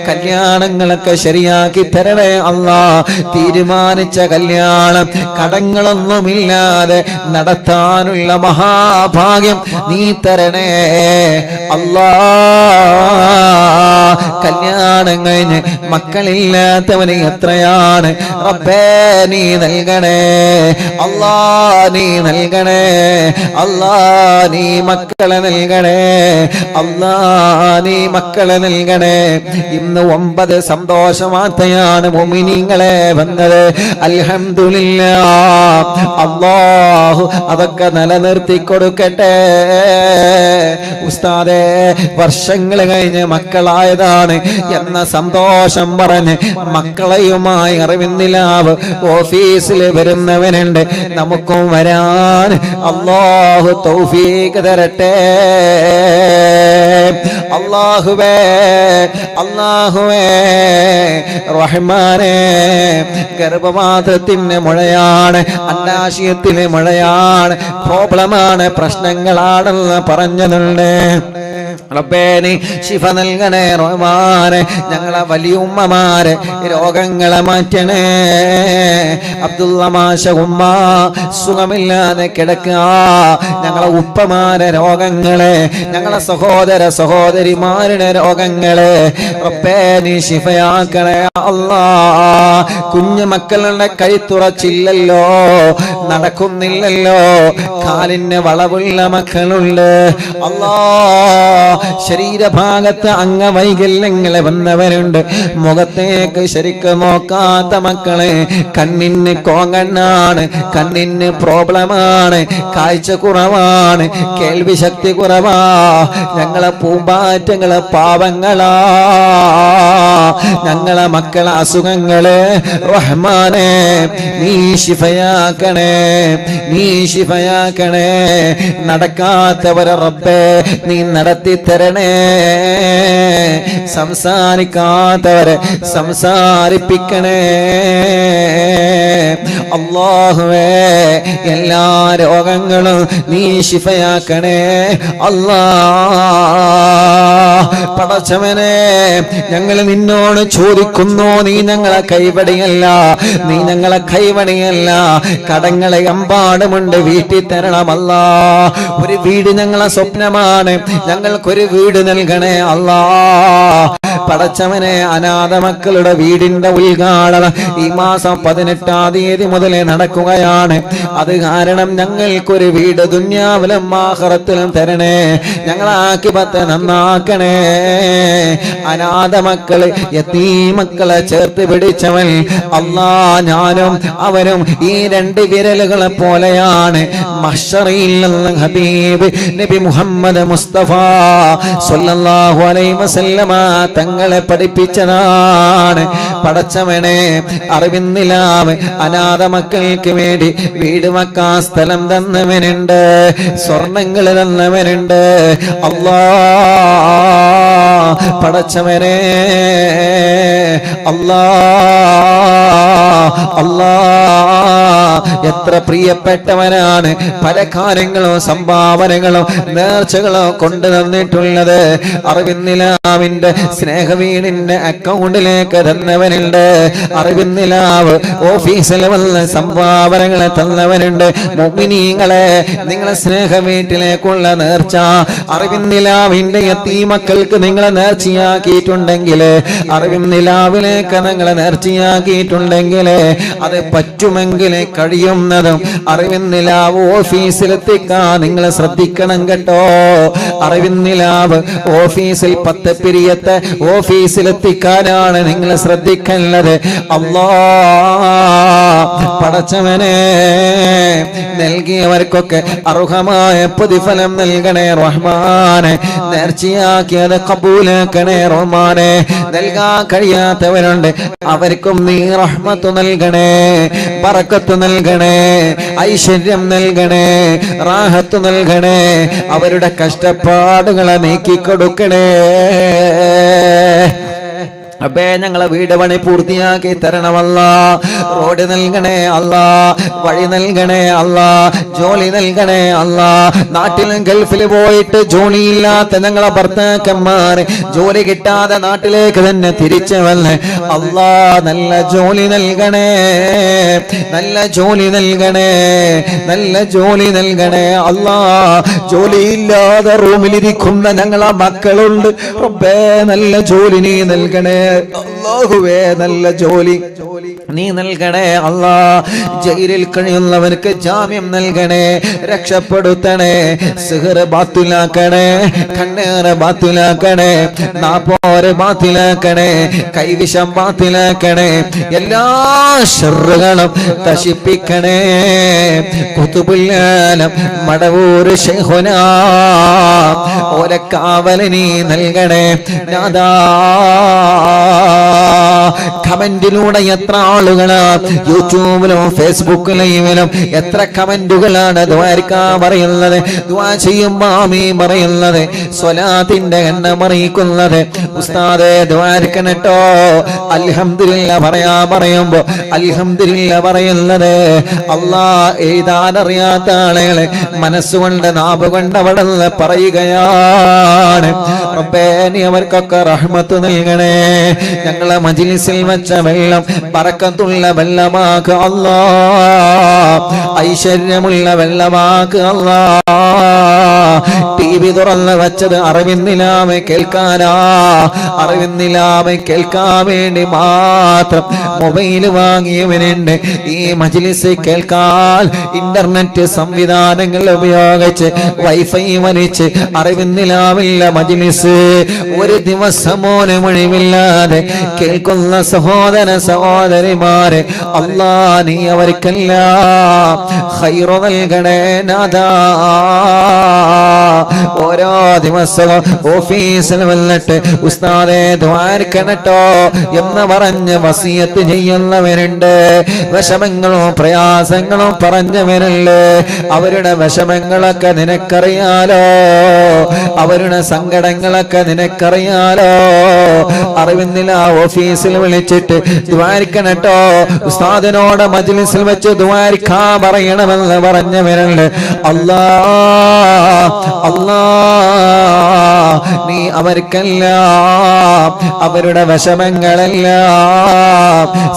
കല്യാണങ്ങളൊക്കെ ശരിയാക്കി തരണേ അല്ലാഹ്. തീരുമാനിച്ച കല്യാണം കടങ്ങളൊന്നുമില്ലാതെ നടത്താനുള്ള മഹാഭാഗ്യം നീ തരണേ അല്ലാഹ്. കല്യാണം കഴിഞ്ഞ് മക്കളില്ലാത്തവന് എത്രയാണ് റബ്ബേ, നീ നൽകണേ അല്ലാഹ്, നീ നൽകണേ അല്ലാഹ്, നീ മക്കളെ നൽകണേ അല്ലാഹ്, നീ മക്കളെ നൽകണേ. ഇന്ന് 9 സന്തോഷ വാർത്തയാണ് മുഅ്മിനീങ്ങളെ വന്നത്. അൽഹംദുലില്ലാഹ്. അല്ലാഹു അതൊക്കെ നിലനിർത്തി കൊടുക്കട്ടെ. ഉസ്താദേ, വർഷങ്ങൾ കഴിഞ്ഞ് മക്കളായതാണ് എന്ന സന്തോഷം പറഞ്ഞ് മക്കളെയുമായി അറിവിന്നിലാവ് ഓഫീസിൽ വരുന്നവനുണ്ട്. നമുക്കും വരാൻ അല്ലാഹു തൗഫീഖ് തരട്ടെ. അല്ലാഹുവേ, അല്ലാഹുവേ റഹ്മാനേ, ഗർഭപാത്രത്തിന് മുഴയാണ്, അണ്ടാശയത്തിന് മുഴയാണ്, പ്രോബ്ലമാണ്, പ്രശ്നങ്ങളാണെന്ന് പറഞ്ഞതുണ്ട്. റബ്ബേ നീ ശിഫ നൽകണേ റഹ്മാനെ. ഞങ്ങളെ വലിയുമ്മമാരെ രോഗങ്ങളെ മാറ്റണേ. അബ്ദുള്ള മാഷ ഉമ്മ സുഖമില്ലാതെ കിടക്കുക, ഞങ്ങളെ ഉപ്പമാരെ രോഗങ്ങളെ, ഞങ്ങളെ സഹോദര സഹോദരിമാരുടെ രോഗങ്ങളെ റബ്ബേ നീ ശിഫയാക്കണേ അല്ലാഹ്. കുഞ്ഞു മക്കളുടെ കൈത്തുറച്ചില്ലല്ലോ, നടക്കുന്നില്ലല്ലോ, കാലിന് വളവുള്ള മക്കളുണ്ട് അല്ലാഹ്. ശരീരഭാഗത്ത് അംഗവൈകല്യങ്ങളെ വന്നവരുണ്ട്. മുഖത്തേക്ക് ശരിക്കും നോക്കാത്ത മക്കളെ, കണ്ണിന് കോങ്കണ്ണാണ്, കണ്ണിന് പ്രോബ്ലമാണ്, കാഴ്ച കുറവാണ്, കേൾവി ശക്തി കുറവാ. ഞങ്ങളെ പൂമ്പാറ്റങ്ങളെ പാവങ്ങളാ, ഞങ്ങളെ മക്കളെ അസുഖങ്ങള് റഹ്മാനെ നീ ശിഫയാക്കണേ, നീ ശിഫയാക്കണേ. നടക്കാത്തവരെ റബ്ബേ നീ നടത്തി തരണേ. സംസാരിക്കാത്തവരെ സംസാരിപ്പിക്കണേ. അല്ലാഹുവേ എല്ലാ രോഗങ്ങളും നീ ശിഫയാക്കണേ. പടച്ചവനെ, ഞങ്ങൾ നിന്നോട് ചോദിക്കുന്നു, നീ ഞങ്ങളെ കൈവടിയല്ല, നീ ഞങ്ങളെ കൈവടിയല്ല. കടങ്ങളെ എമ്പാടുമുണ്ട്, വീട്ടിൽ തരണമല്ലാ. ഒരു വീട് ഞങ്ങളെ സ്വപ്നമാണ്, ഞങ്ങൾക്കൊരു വീട് നൽകണേ അല്ലാ. പടച്ചവനെ, അനാഥ മക്കളുടെ വീടിന്റെ ഉദ്ഘാടനം ഈ മാസം 18-ാം തീയതി മുതൽ നടക്കുകയാണ്. അത് കാരണം ഞങ്ങൾക്കൊരു വീട് ദുനിയാവിലും ആഖിറത്തിലും തരണേ. ഞങ്ങളാക്കിപത്ത് നന്നാക്കണേ. അനാഥ മക്കള്, യതീമക്കളെ ചേർത്ത് പിടിച്ചവൻ അല്ലാ, ഞാനും അവരും ഈ 2 വിരലുകളെ പോലെയാണ്. മഹ്ശറിൽ ഹബീബ് നബി മുഹമ്മദ് മുസ്തഫ സ്വല്ലല്ലാഹു അലൈഹി വസല്ലമ തങ്ങളെ പഠിപ്പിച്ചതാണ്. പടച്ചവനെ, അറിവിന്നിലാവ് അനാഥ മക്കൾക്ക് വേണ്ടി വീട് വെക്കാൻ സ്ഥലം തന്നവനുണ്ട്, സ്വർണങ്ങൾ തന്നവനുണ്ട്. അല്ലാ പടച്ചവനെ, അല്ലാ അല്ലാ എത്ര പ്രിയപ്പെട്ടവനാണ്. പല കാര്യങ്ങളും സംഭാവനകളും നേർച്ചകളും കൊണ്ടു തന്നിട്ടുള്ളത്. അറിവിന്നിലാവിന്റെ സ്നേഹവീടിന്റെ അക്കൗണ്ടിലേക്ക് തന്നവനുണ്ട്. അറിവിന്നിലാവ് ഓഫീസിൽ വന്ന് സംഭാവനകളെ തന്നവനുണ്ട്. മുഅ്മിനീങ്ങളെ, നിങ്ങളെ സ്നേഹവീട്ടിലേക്കുള്ള നേർച്ച അറിവിന്നിലാവിന്റെ യതീമക്കൾക്ക് നിങ്ങളെ നേർച്ചയാക്കിയിട്ടുണ്ടെങ്കിൽ, അറിവിന്നിലാവിലേക്ക് നിങ്ങളെ നേർച്ചയാക്കിയിട്ടുണ്ടെങ്കിൽ, അത് പറ്റുമെങ്കിൽ കഴിയുന്നതും അറിവിന്നിലാവ് ഓഫീസിലെത്തിക്കാൻ നിങ്ങൾ ശ്രദ്ധിക്കണം കേട്ടോ. അറിവിന്നിലാവ് ഓഫീസിൽ 10 പിരിയത്തെ ഓഫീസിലെത്തിക്കാനാണ് നിങ്ങൾ ശ്രദ്ധിക്കേണ്ടത്. അല്ലാ പടച്ചവനെ, നൽകിയവർക്കൊക്കെ അർഹമായ പ്രതിഫലം നൽകണേ റഹ്മാനെ. നേർച്ചയാക്കിയത് കബൂലാക്കണേ റഹ്മാനെ. നൽകാൻ കഴിയാത്തവരുണ്ട്, അവർക്കും നീ റഹ്മത്ത് നൽകണേ, ബറക്കത്ത് നൽകണേ, ഐശ്വര്യം നൽകണേ, റാഹത്ത് നൽകണേ. അവരുടെ കഷ്ടപ്പാടുകളെ നീക്കിക്കൊടുക്കണേ. അപ്പേ, ഞങ്ങളെ വീട് പണി പൂർത്തിയാക്കി തരണമല്ല. റോഡ് നൽകണേ അല്ലാ, വഴി നൽകണേ അല്ലാ, ജോലി നൽകണേ അല്ലാ. നാട്ടിലും ഗൾഫിൽ പോയിട്ട് ജോലിയില്ലാത്ത ഞങ്ങളെ ഭർത്താക്കന്മാർ ജോലി കിട്ടാതെ നാട്ടിലേക്ക് തന്നെ തിരിച്ചു വന്ന് അല്ലാ, നല്ല ജോലി നൽകണേ, നല്ല ജോലി നൽകണേ, നല്ല ജോലി നൽകണേ അല്ലാ. ജോലിയില്ലാതെ റൂമിലിരിക്കുന്ന ഞങ്ങളെ മക്കളുണ്ട്. റബ്ബേ, നല്ല ജോലി നീ നൽകണേ അല്ലാഹുവേ. നല്ല ജോലി നീ നൽകണേ അല്ലാ. ജയിലിൽ കഴിയുന്നവർക്ക് ജാമ്യം നൽകണേ, രക്ഷപ്പെടുത്തണേ. സിഹർ ബാത്തിലാക്കണേ, കണ്ണേറ് ബാത്തിലാക്കണേ, നാപ്പോര് ബാത്തിലാക്കണേ, കൈവിഷം ബാത്തിലാക്കണേ. എല്ലാ ശർറുകളും നശിപ്പിക്കണേ. ഖുതുബുൽ മടവൂർ ശൈഖുനാ ഓലക്കാവല് നീ നൽകണേ നാദാ. കമന്റിലൂടെ എത്ര ആളുകളാ യൂട്യൂബിലും ഫേസ്ബുക്കിലും എത്ര കമന്റുകളാണ് ദുആ പറയുന്നത്, ദുആ ചെയ്യുമ്പോ ആമീൻ പറയുന്നത്, സ്വലാത്തിന്റെ എണ്ണം അറിയിക്കുന്നത്. ഉസ്താദേ ദുആക്കണട്ടോ, അൽഹംദുലില്ലാ പറയുമ്പോ അൽഹംദുലില്ലാ പറയുന്നത്. അല്ലാഹ് എഴുതാൻ അറിയാത്ത ആളുകളെ മനസ്സുകൊണ്ട് നാവുകൊണ്ട് അവിടെ പറയുകയാണ്. റബ്ബേ, നീ അവർക്കൊക്കെ റഹ്മത്ത് നൽകണേ. ഞങ്ങളെ മജ്ലിസിൽ വെച്ച വെള്ളം ബറക്കത്തുള്ള വെള്ളമാക്ക് അല്ലാഹ്, ഐശ്വര്യമുള്ള വെള്ളമാക്ക് അല്ലാഹ്. ടിവി തുറന്ന് വെച്ചത് അറിവിന്നിലാമെ കേൾക്കാനാ, അറിവിന്നിലാമെ കേൾക്കാൻ വേണ്ടി മാത്രം മൊബൈൽ വാങ്ങിയവനുണ്ട്. ഈ മജ്ലിസ് കേൾക്കാൻ ഇന്റർനെറ്റ് സംവിധാനങ്ങൾ ഉപയോഗിച്ച് വൈഫൈ വലിച്ച് അറിവിന്നിലാവില്ല മജ്ലിസ് ഒരു ദിവസമോനെ ഒഴിവില്ലാതെ കേൾക്കുന്ന സഹോദര സഹോദരിമാരെ അല്ലാ, നീ അവർക്കെല്ലാം ഖൈർ നൽകണേ നാദാ. ഓരോ ദിവസവും ഓഫീസിൽ വന്നിട്ട് ഉസ്താദേ ദ്വാരക്കണട്ടോ എന്ന് പറഞ്ഞ് വസിയത്ത് ചെയ്യുന്നവരുണ്ട്. വിഷമങ്ങളും പ്രയാസങ്ങളും പറഞ്ഞവരല്ലേ, അവരുടെ വിഷമങ്ങളൊക്കെ നിനക്കറിയാലോ, അവരുടെ സങ്കടങ്ങളൊക്കെ നിനക്കറിയാലോ. അറിവിന്നില്ല ഓഫീസിൽ വിളിച്ചിട്ട് ദ്വാരക്കണട്ടോ, ഉസ്താദിനോട് മജ്ലിസിൽ വെച്ച് ദ്വാരക്കാ പറയണമെന്ന് പറഞ്ഞവരുണ്ട്. അല്ലാ അല്ലാ, നീ അവർക്കെല്ലാം അവരുടെ വിഷമങ്ങളെല്ലാം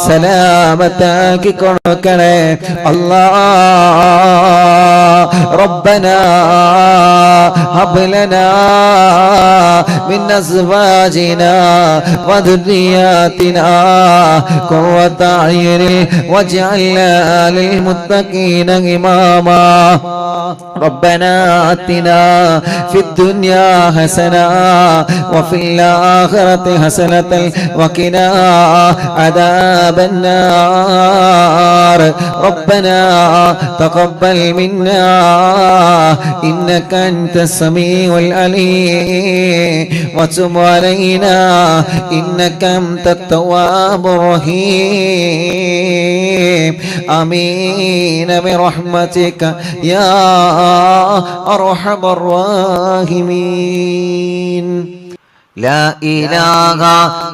സലാമത്താക്കി കൊടുക്കണേ അല്ലാ. റബ്ബനാ ഹബ് ലനാ മിൻ അസ്വാജിനാ വദുരിയാതിനാ ഖുവത അയ്യുനി വജഅൽനാ ലിൽ മുത്തഖീന ഇമാമാ. ربنا آتنا في الدنيا حسنة وفي الآخرة حسنة وقنا عذاب النار. ربنا تقبل منا إنك أنت السميع العليم وتب علينا إنك أنت التواب الرحيم. آمين برحمتك يا أرحم الراحمين. لا إله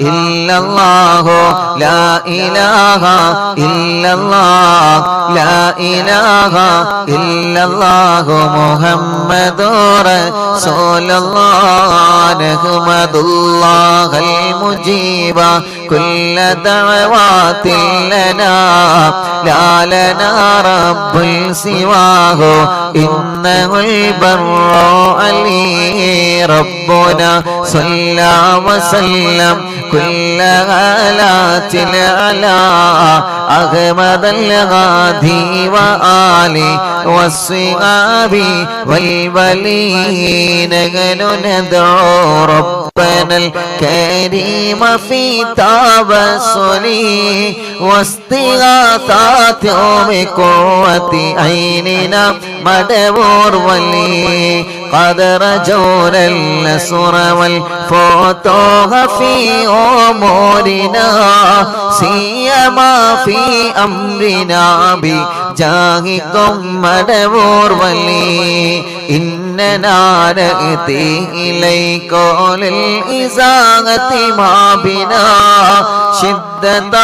إلا الله لا إله إلا الله لا إله إلا الله محمد رسول الله. نحمد الله المجيب كل دعوات لنا لا لنا رب سواه إنه البر علي. ربنا صلى وسلم كل آلات على أحمد الغادي وآله والصحاب والولين. ندعو ربنا الكريم في توسلي واستغاثات بقوة عيننا مدبور ولي. قد رجونا النصر والفتوح في أمورنا سيما في أمرنا بجاهكم مدبور ولي. إننا نأتي إليك للإزاغة ما بنا شدة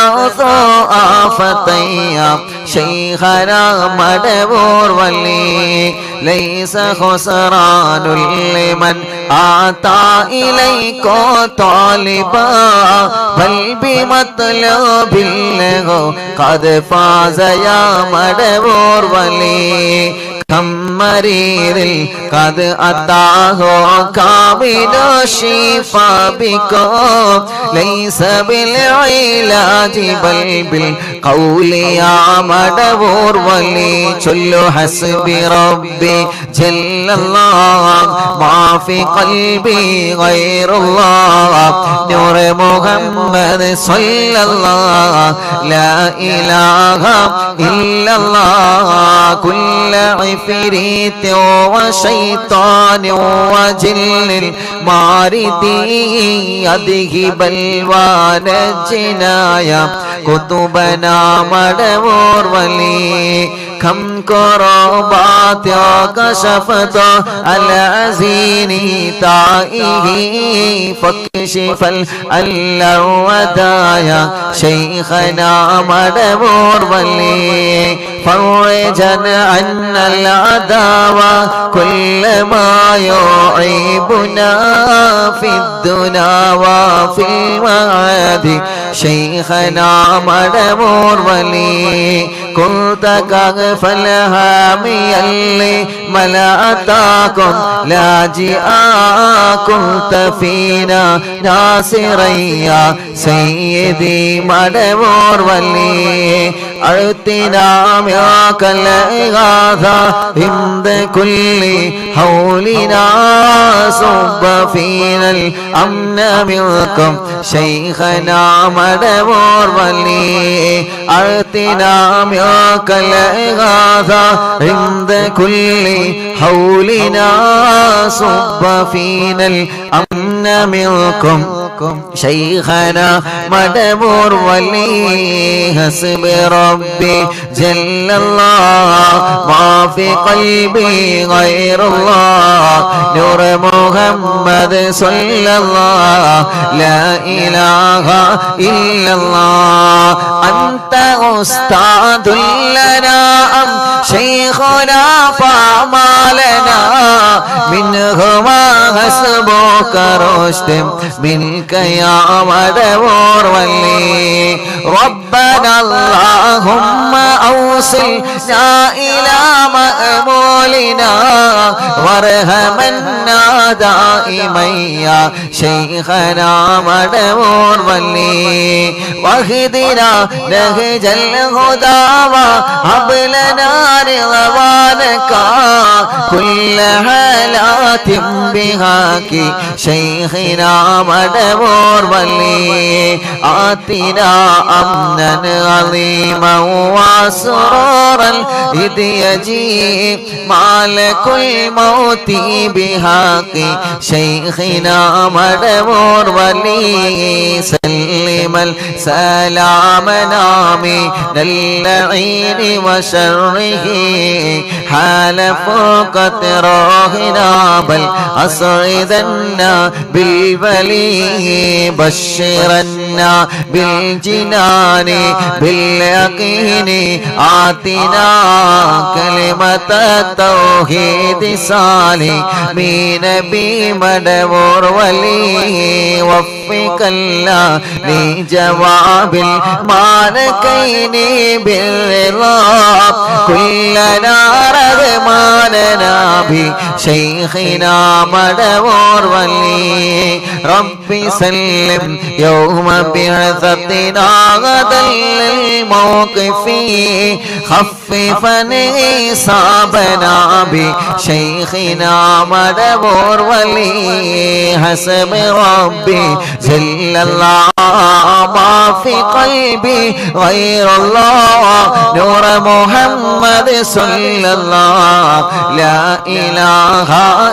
آفتيا شيخنا مدبور ولي. ليس خسران لمن آتى إليك طالبا بل بمطلب له قد فاز يا مدبور ولي. كم مريض قد أتاه كامل الشفاء بكم ليس بالعلاج بل بالقول يا مدبور ولي. كل حسب ربي جل الله ما في قلبي غير الله. نور محمد صلى الله لا إله إلا الله. كل عفريت وشيطان وجن الماردي يذهب الوان الجنايا كتبنا مدبور ولي. كم كربات كشفت العزين تائه فاكشف الودايا شيخنا مدبور ولي. فرجا عنا العداوة كل ما يعيبنا في الدنا وفي المعاد شيخنا مدبور ولي. كنت كغف الهامي اللي ملأتاكم لاجئا كنت فينا ناصريا سيدي مدبور ولي. أعطنا معك الإغاثة عند كل حولنا صب فينا الأمن منكم شيخنا മടവോർ വലി അഴ്ത്തിനാമ്യോക്കലഗാഥ عند كل حولنا صب فينا الأمن منكم شيخنا مدبور ولي حسب ربي جل الله ما في قلبي غير الله نور محمد صلى الله لا إله إلا الله أنت أستاذ لنا أم شيخنا فما لنا منهما حسبك رشد منك يا مدبور ولي ربنا اللهم أوصلنا إلى مأمولنا وارحمنا دائما يا شيخنا مدبور ولي واهدنا نهج الهدى وهب لنا رضوانك كل حالات بهاك شيخنا مدبور ولي آتنا أمنا عظيما وسرورا إذ يجيء مالك الموت بحق شيخنا مدبور ولي سلم السلام نامي للعين وشره حال فوق تراهنا بل أسعدنا بالولي بشرنا بالجنان باليقين آتنا كلمة التوحيد سالمين بمدبور ولي وفق الله لجواب المالكين بالرضا كلنا رغماننا بشيخنا مدبور ولي ربي سلم يوم بعثتنا غدا للموقف خففا إصابنا بشيخنا مدبور ولي حسب ربي جل الله ما في قلبي غير الله نور محمد صلى الله لا إله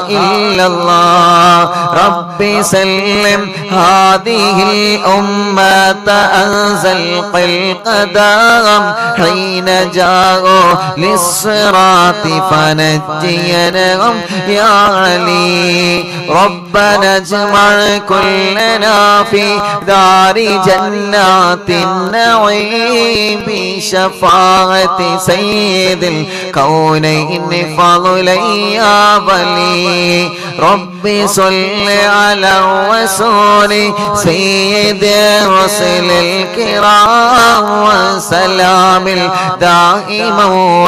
إلا الله ربي سلم هذه الأمة أنزل القدام حين جاءوا للصراط فنجيناهم يا علي ربنا اجمع كلنا في دار جنات النعيم بشفاعة سيد الكونين فضلا يا ولي ربي صل على الرسول سيد الرسل الكرام وسلام الدائم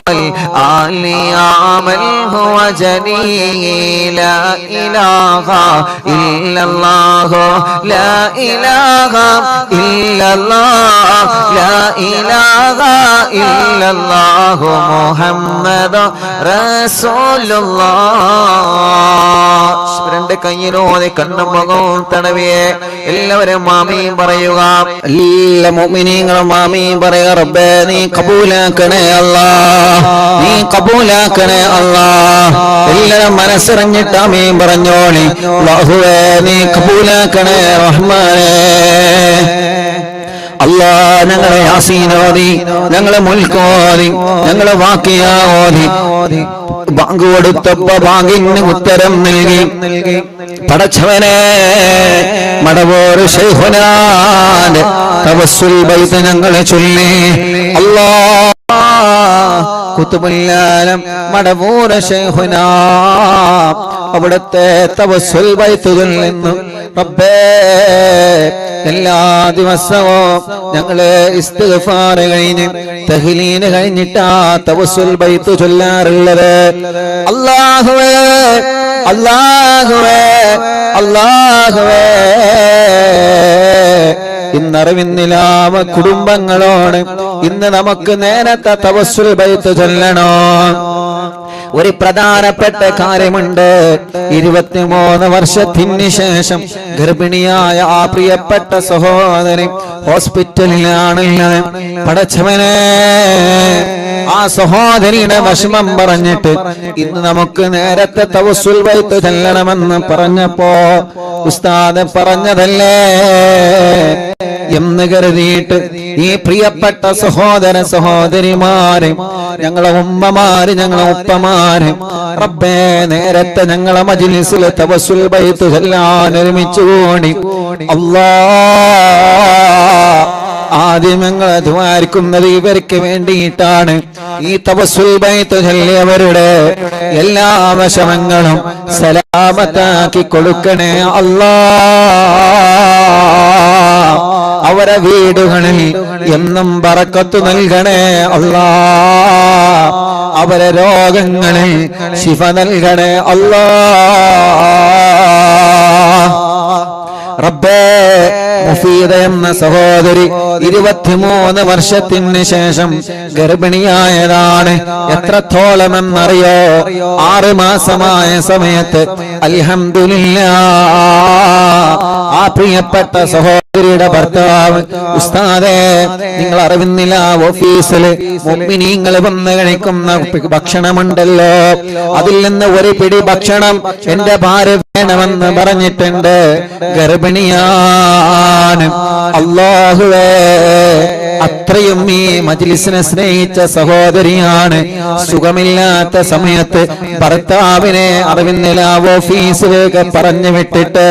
والآل عمل هو جليل لا إله إلا الله لا إله إلا الله لا إله إلا الله محمد رسول الله രണ്ട് കയ്യിലോടെ കണ്ണും മുഖവും തടവിയെ എല്ലാവരും ആമീൻ പറയുക എല്ലാ മുഅ്മിനീങ്ങളും ആമീൻ പറയുക റബ്ബേ നീ കബൂലാക്കണേ അല്ലാഹ് നീ കബൂലാക്കണേ അല്ലാഹ് എല്ലാവരും മനസ്സറിഞ്ഞിട്ട് ആമീൻ പറഞ്ഞോളി അല്ലാഹുവേ നീ കബൂലാക്കണേ റഹ്മാനേ അല്ലാഹ് ഞങ്ങളെ യാസീനോദി ഞങ്ങളെ മുൽക്കോദി ഞങ്ങളെ വാക്കിയാവോദി ബാങ്ക് കൊടുത്തപ്പോ ബാങ്കിന് ഉത്തരം നൽകി പടച്ചവനെ മടവൂർ ശൈഖുനാന്റെ തവസ്സുൽ ബൈത്ത് ഞങ്ങളെ ചൊല്ലി അല്ലാഹ് കുതുബുൽ മടവൂർ ശൈഖുനാ അവിടുത്തെ തവസ്സുൽ ബൈത്തുകളിൽ നിന്നും റബ്ബേ എല്ലാ ദിവസവും ഞങ്ങള് ഇസ്തിഗ്ഫാർ കഴിഞ്ഞ് തഹ്ലീൽ കഴിഞ്ഞിട്ടാ തവസ്സുൽ ബൈത്ത് ചൊല്ലാറുള്ളത് അല്ലാഹുവേ അല്ലാഹുവേ അല്ലാഹുവേ ഇന്നറിവിന്നിലാമ കുടുംബങ്ങളോട് ഇന്ന് നമുക്ക് നേരത്തെ തവസ്സുൽ ബൈത്ത് ചൊല്ലണോ ഒരു പ്രധാനപ്പെട്ട കാര്യമുണ്ട്. 23 വർഷത്തിന് ശേഷം ഗർഭിണിയായ ആ പ്രിയപ്പെട്ട സഹോദരി ഹോസ്പിറ്റലിലാണുള്ളത്. പടച്ചവനെ, ആ സഹോദരിയുടെ വിഷമം പറഞ്ഞിട്ട് ഇന്ന് നമുക്ക് നേരത്തെ തവസ്സുൽ ബൈത്ത് ചെല്ലണമെന്ന് പറഞ്ഞപ്പോ ഉസ്താദ് പറഞ്ഞതല്ലേ എന്ന് കരുതിയിട്ട് ഈ പ്രിയപ്പെട്ട സഹോദര സഹോദരിമാരെ, ഞങ്ങളെ ഉമ്മമാര്, ഞങ്ങളെ ഉപ്പമാര്, റബ്ബേ നേരത്തെ ഞങ്ങളെ മജ്ലിസിൽ തവസ്സുൽ ബൈത്ത് ചെല്ലാൻ ഒരുമിച്ച് കൂടി. അല്ലാഹ്, ആദ്യം ഞങ്ങൾ ദ്വാരിക്കുന്നത് ഇവർക്ക് വേണ്ടിയിട്ടാണ്. ഈ തവസ്സുൽ ബൈത്ത് ചൊല്ലിയവരുടെ എല്ലാ വിഷമങ്ങളും സലാമത്താക്കി കൊടുക്കണേ അല്ലാഹ്. അവരെ വീടുകളിൽ എന്നും ബറക്കത്ത് നൽകണേ അല്ലാഹ്. അവരെ രോഗങ്ങളിൽ ശിഫ നൽകണേ അല്ലാഹ്. റബ്ബേ, മുഫീദ എന്ന സഹോദരി 23 വർഷത്തിന് ശേഷം ഗർഭിണിയായതാണ്. എത്രത്തോളം എന്നറിയോ? 6 മാസമായ സമയത്ത് അൽഹംദുലില്ലാഹ് ആ പ്രിയപ്പെട്ട സഹോദരിയുടെ ഭർത്താവ്, ഉസ്താദേ, നിങ്ങൾ അറിയുന്നില്ല, ഓഫീസിൽ മുഅ്മിനീങ്ങൾ വന്ന് കഴിക്കുന്ന ഭക്ഷണമുണ്ടല്ലോ, അതിൽ നിന്ന് ഒരു പിടി ഭക്ഷണം എന്റെ ഭാര്യ വേണമെന്ന് പറഞ്ഞിട്ടുണ്ട്. ഗർഭിണിയാണ്. അല്ലാഹുവേ, അത്രയും ഈ മജ്ലിസിനെ സ്നേഹിച്ച സഹോദരിയാണ്. സുഖമില്ലാത്ത സമയത്ത് ഭർത്താവിനെ അറിവിന്നില്ല ഓഫീസിലേക്ക് പറഞ്ഞു വിട്ടിട്ട്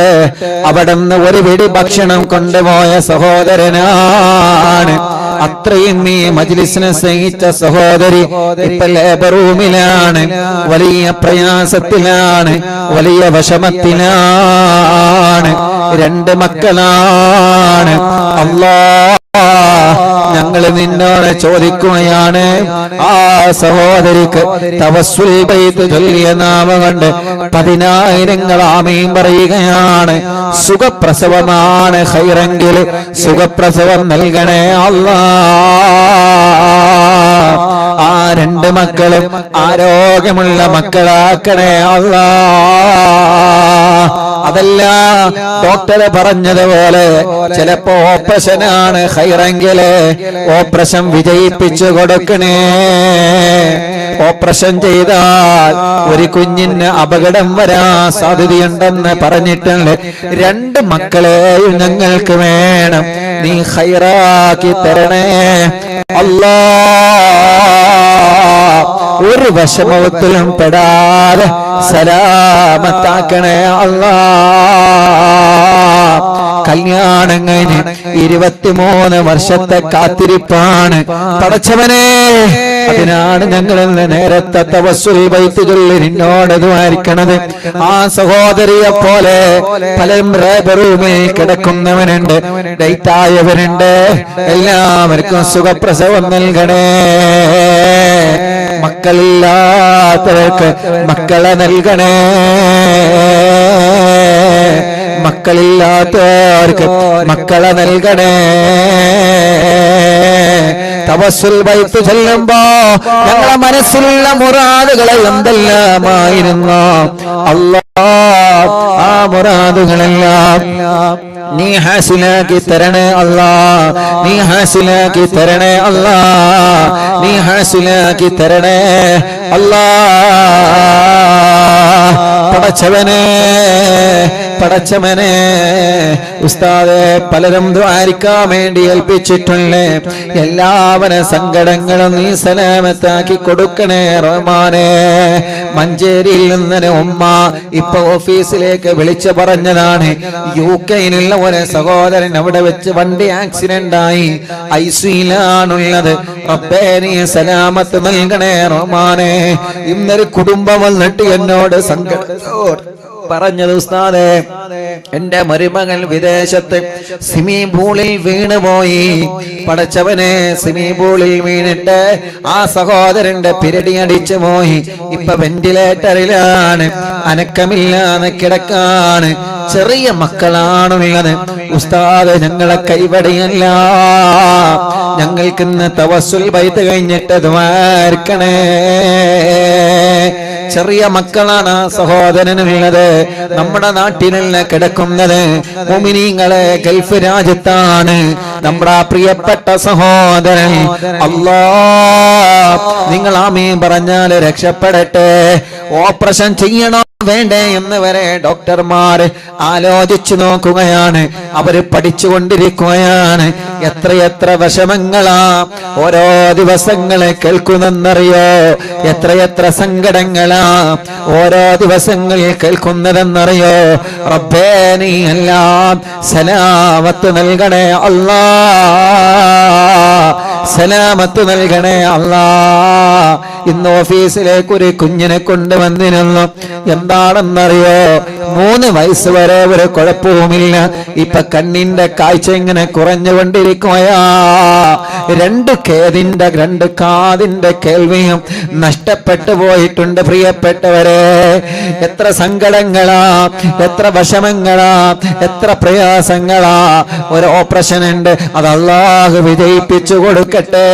അവിടെ നിന്ന് ഒരു പിടി ഭക്ഷണം കൊണ്ടുപോയ സഹോദരനാണ്. അത്രയും ഈ മജ്ലിസിനെ സ്നേഹിച്ച സഹോദരി ഇപ്പൊ ലേബർ റൂമിലാണ്, വലിയ പ്രയാസത്തിലാണ്, വലിയ വിഷമത്തിലാണ്. 2 മക്കളാണ്. അല്ലാഹ്, ഞങ്ങൾ നിന്നോട് ചോദിക്കുകയാണ്, ആ സഹോദരിക്ക് തവസ്സുൽ ബൈത്ത് ചൊല്ലിയ നാമം കൊണ്ട് 10,000 ആമീൻ പറയുകയാണ്. സുഖപ്രസവമാണ് ഖൈറെങ്കിൽ സുഖപ്രസവം നൽകണേ അല്ലാഹ്. ആ 2 മക്കളും ആരോഗ്യമുള്ള മക്കളാക്കണേ അല്ലാഹ്. അതല്ല, ഡോക്ടറെ പറഞ്ഞതുപോലെ ചിലപ്പോ ഓപ്പറേഷനാണ് ഖൈറെങ്കില് ഓപ്പറേഷൻ വിജയിപ്പിച്ചു കൊടുക്കണേ. ഓപ്പറേഷൻ ചെയ്താൽ ഒരു കുഞ്ഞിന് അപകടം വരാൻ സാധ്യതയുണ്ടെന്ന് പറഞ്ഞിട്ടുണ്ട്. 2 മക്കളെയും ഞങ്ങൾക്ക് വേണം, നീ ഖൈറാക്കി തരണേ അല്ലാഹ്. ഒരു വിഷമത്തിലും പെടാതെ സലാമത്താക്കണേ അല്ലാഹ്. കല്യാണം കഴിഞ്ഞ് 23 വർഷത്തെ കാത്തിരിപ്പാണ് പടച്ചവനെ. അതിനാണ് ഞങ്ങൾ നേരത്തെ തവസ്സുൽ ബൈത്ത് ചൊല്ലി നിന്നോട് ദ്വാരിക്കണത്. ആ സഹോദരിയെ പോലെ പലരും റൂമിൽ കിടക്കുന്നവനുണ്ട്, ഡേറ്റ് ആയവരുണ്ട്. എല്ലാവർക്കും സുഖപ്രസവം നൽകണേ. മക്കളില്ലാത്തവർക്ക് മക്കളെ നൽകണേ. മക്കളില്ലാത്തവർക്ക് മക്കളെ നൽകണേ. തവസ്സുൽ ബൈത്ത് ചൊല്ലുമ്പോ ഞങ്ങളെ മനസ്സിലുള്ള മുറാദുകളെ എന്തെല്ലാമായിരുന്നു അല്ലാഹ്, ആ മുറാദുകളെല്ലാം നീ ഹാസിലാക്കി തരണേ അല്ലാഹ്. നീ ഹാസിലാക്കി തരണേ അല്ലാഹ്. നീ ഹാസിലാക്കി തരണേ അല്ലാഹ്. പടച്ചവനെ, പടച്ചവനെ, ഉസ്താദെ പലരും ദ്വാരിക്കാൻ വേണ്ടി ഏൽപ്പിച്ചിട്ടുണ്ട്. എല്ലാവരെ സങ്കടങ്ങളും നീ സലാമത്താക്കി കൊടുക്കണേ റഹ്മാനേ. മഞ്ചേരിയിൽ നിന്ന് ഉമ്മ ഇപ്പൊ ഓഫീസിലേക്ക് വിളിച്ചു പറഞ്ഞതാണ്, UK-യിലുള്ള ഒരു സഹോദരൻ അവിടെ വെച്ച് വണ്ടി ആക്സിഡന്റ് ആയി ICUയിലാണുള്ളത്. റബ്ബേ നീ സലാമത്ത് നൽകണേ റഹ്മാനേ. ഇന്നൊരു കുടുംബം വന്നിട്ട് എന്നോട് സങ്കടത്തോടെ പറഞ്ഞത്, ഉസ്താദേ എന്റെ മരുമകൻ വിദേശത്ത് സ്വിമ്മിംഗ് പൂളിൽ വീണുപോയി. പടച്ചവനെ, സ്വിമ്മിംഗ് പൂളിൽ വീണിട്ട് ആ സഹോദരന്റെ പിരടി അടിച്ചു പോയി. ഇപ്പൊ വെന്റിലേറ്ററിലാണ്, അനക്കമില്ലാതെ കിടക്കാണ്. ചെറിയ മക്കളാണുള്ളത്. ഉസ്താദ് ഞങ്ങളെ കൈവടിയല്ല, ഞങ്ങൾക്ക് ഇന്ന് തവസ്സുൽ ബൈത്ത് കഴിഞ്ഞിട്ട് ദ്വാർക്കണേ. ചെറിയ മക്കളാണ് സഹോദരനുള്ളത്, നമ്മുടെ നാട്ടിലല്ല കിടക്കുന്നത്, മുഅ്മിനീങ്ങളെ ഗൾഫ് രാജ്യത്താണ് നമ്മുടെ പ്രിയപ്പെട്ട സഹോദരൻ. അല്ലാഹ് നിങ്ങൾ ആമീൻ പറഞ്ഞാൽ രക്ഷപ്പെടട്ടെ. ഓപ്പറേഷൻ ചെയ്യണോ വേണ്ടേ എന്ന് വരെ ഡോക്ടർമാർ ആലോചിച്ചു നോക്കുകയാണ്, അവര് പഠിച്ചുകൊണ്ടിരിക്കുകയാണ്. എത്രയെത്ര വിഷമങ്ങളാ ഓരോ ദിവസങ്ങളെ കേൾക്കുന്നെന്നറിയോ? എത്രയെത്ര സങ്കടങ്ങളാ ഓരോ ദിവസങ്ങളിൽ കേൾക്കുന്നതെന്നറിയോ? റബ്ബേ നീ എല്ലാം സലാമത്ത് നൽകണേ അല്ലാ, സലാമത്ത് നൽകണേ അല്ലാ. ഇന്ന് ഓഫീസിലേക്ക് ഒരു കുഞ്ഞിനെ കൊണ്ടുവന്നിരുന്നു. എന്താണെന്നറിയോ? 3 വയസ്സ് വരെ ഒരു കുഴപ്പവുമില്ല. ഇപ്പൊ കണ്ണിന്റെ കാഴ്ച ഇങ്ങനെ കുറഞ്ഞുകൊണ്ടിരിക്കുകയാ. 2 കാതിന്റെ കേൾവിയും നഷ്ടപ്പെട്ടു പോയിട്ടുണ്ട്. പ്രിയപ്പെട്ടവരെ, എത്ര സങ്കടങ്ങളാ, എത്ര വിഷമങ്ങളാ, എത്ര പ്രയാസങ്ങളാ. ഒരു ഓപ്പറേഷൻ ഉണ്ട്, അത് അല്ലാഹു വിജയിപ്പിച്ചു കൊടുക്കട്ടെ.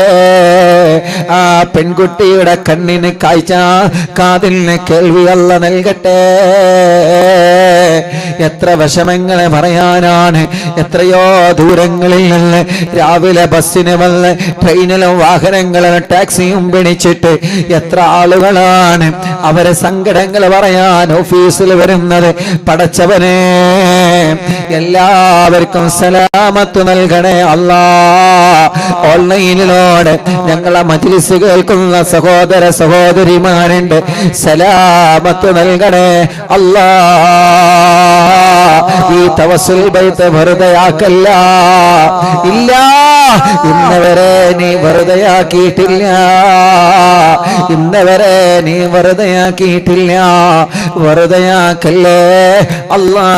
ആ പെൺകുട്ടിയുടെ കണ്ണിന് കാഴ്ച, കാതിന് കേൾവി അല്ല നൽകട്ടെ. എത്ര വിഷമങ്ങളെ പറയാനാണ്. എത്രയോ ദൂരങ്ങളിൽ നിന്ന് രാവിലെ ബസ്സിന് വന്ന് ട്രെയിനിലും വാഹനങ്ങളിലും ടാക്സിയും പിടിച്ചിട്ട് എത്ര ആളുകളാണ് അവരെ സങ്കടങ്ങൾ പറയാൻ ഓഫീസിൽ വരുന്നത്. പടച്ചവനെ, എല്ലാവർക്കും സലാമത്ത് നൽകണേ അല്ലാ. ഓൺലൈനിലൂടെ ഞങ്ങളെ മജ്‌ലിസ് കേൾക്കുന്ന സഹോദര സഹോദരിമാരുണ്ട്, സലാമത്ത് നൽകണേ അല്ലാ. ഈ തവസ്സുൽ ബൈത്ത് വെറുതെയാക്കല്ല. ഇല്ല, ഇന്നവരെ നീ വെറുതെയാക്കിയിട്ടില്ല, ഇന്നവരെ നീ വെറുതെയാക്കിയിട്ടില്ല. വെറുതെയാക്കല്ലേ അല്ലാ.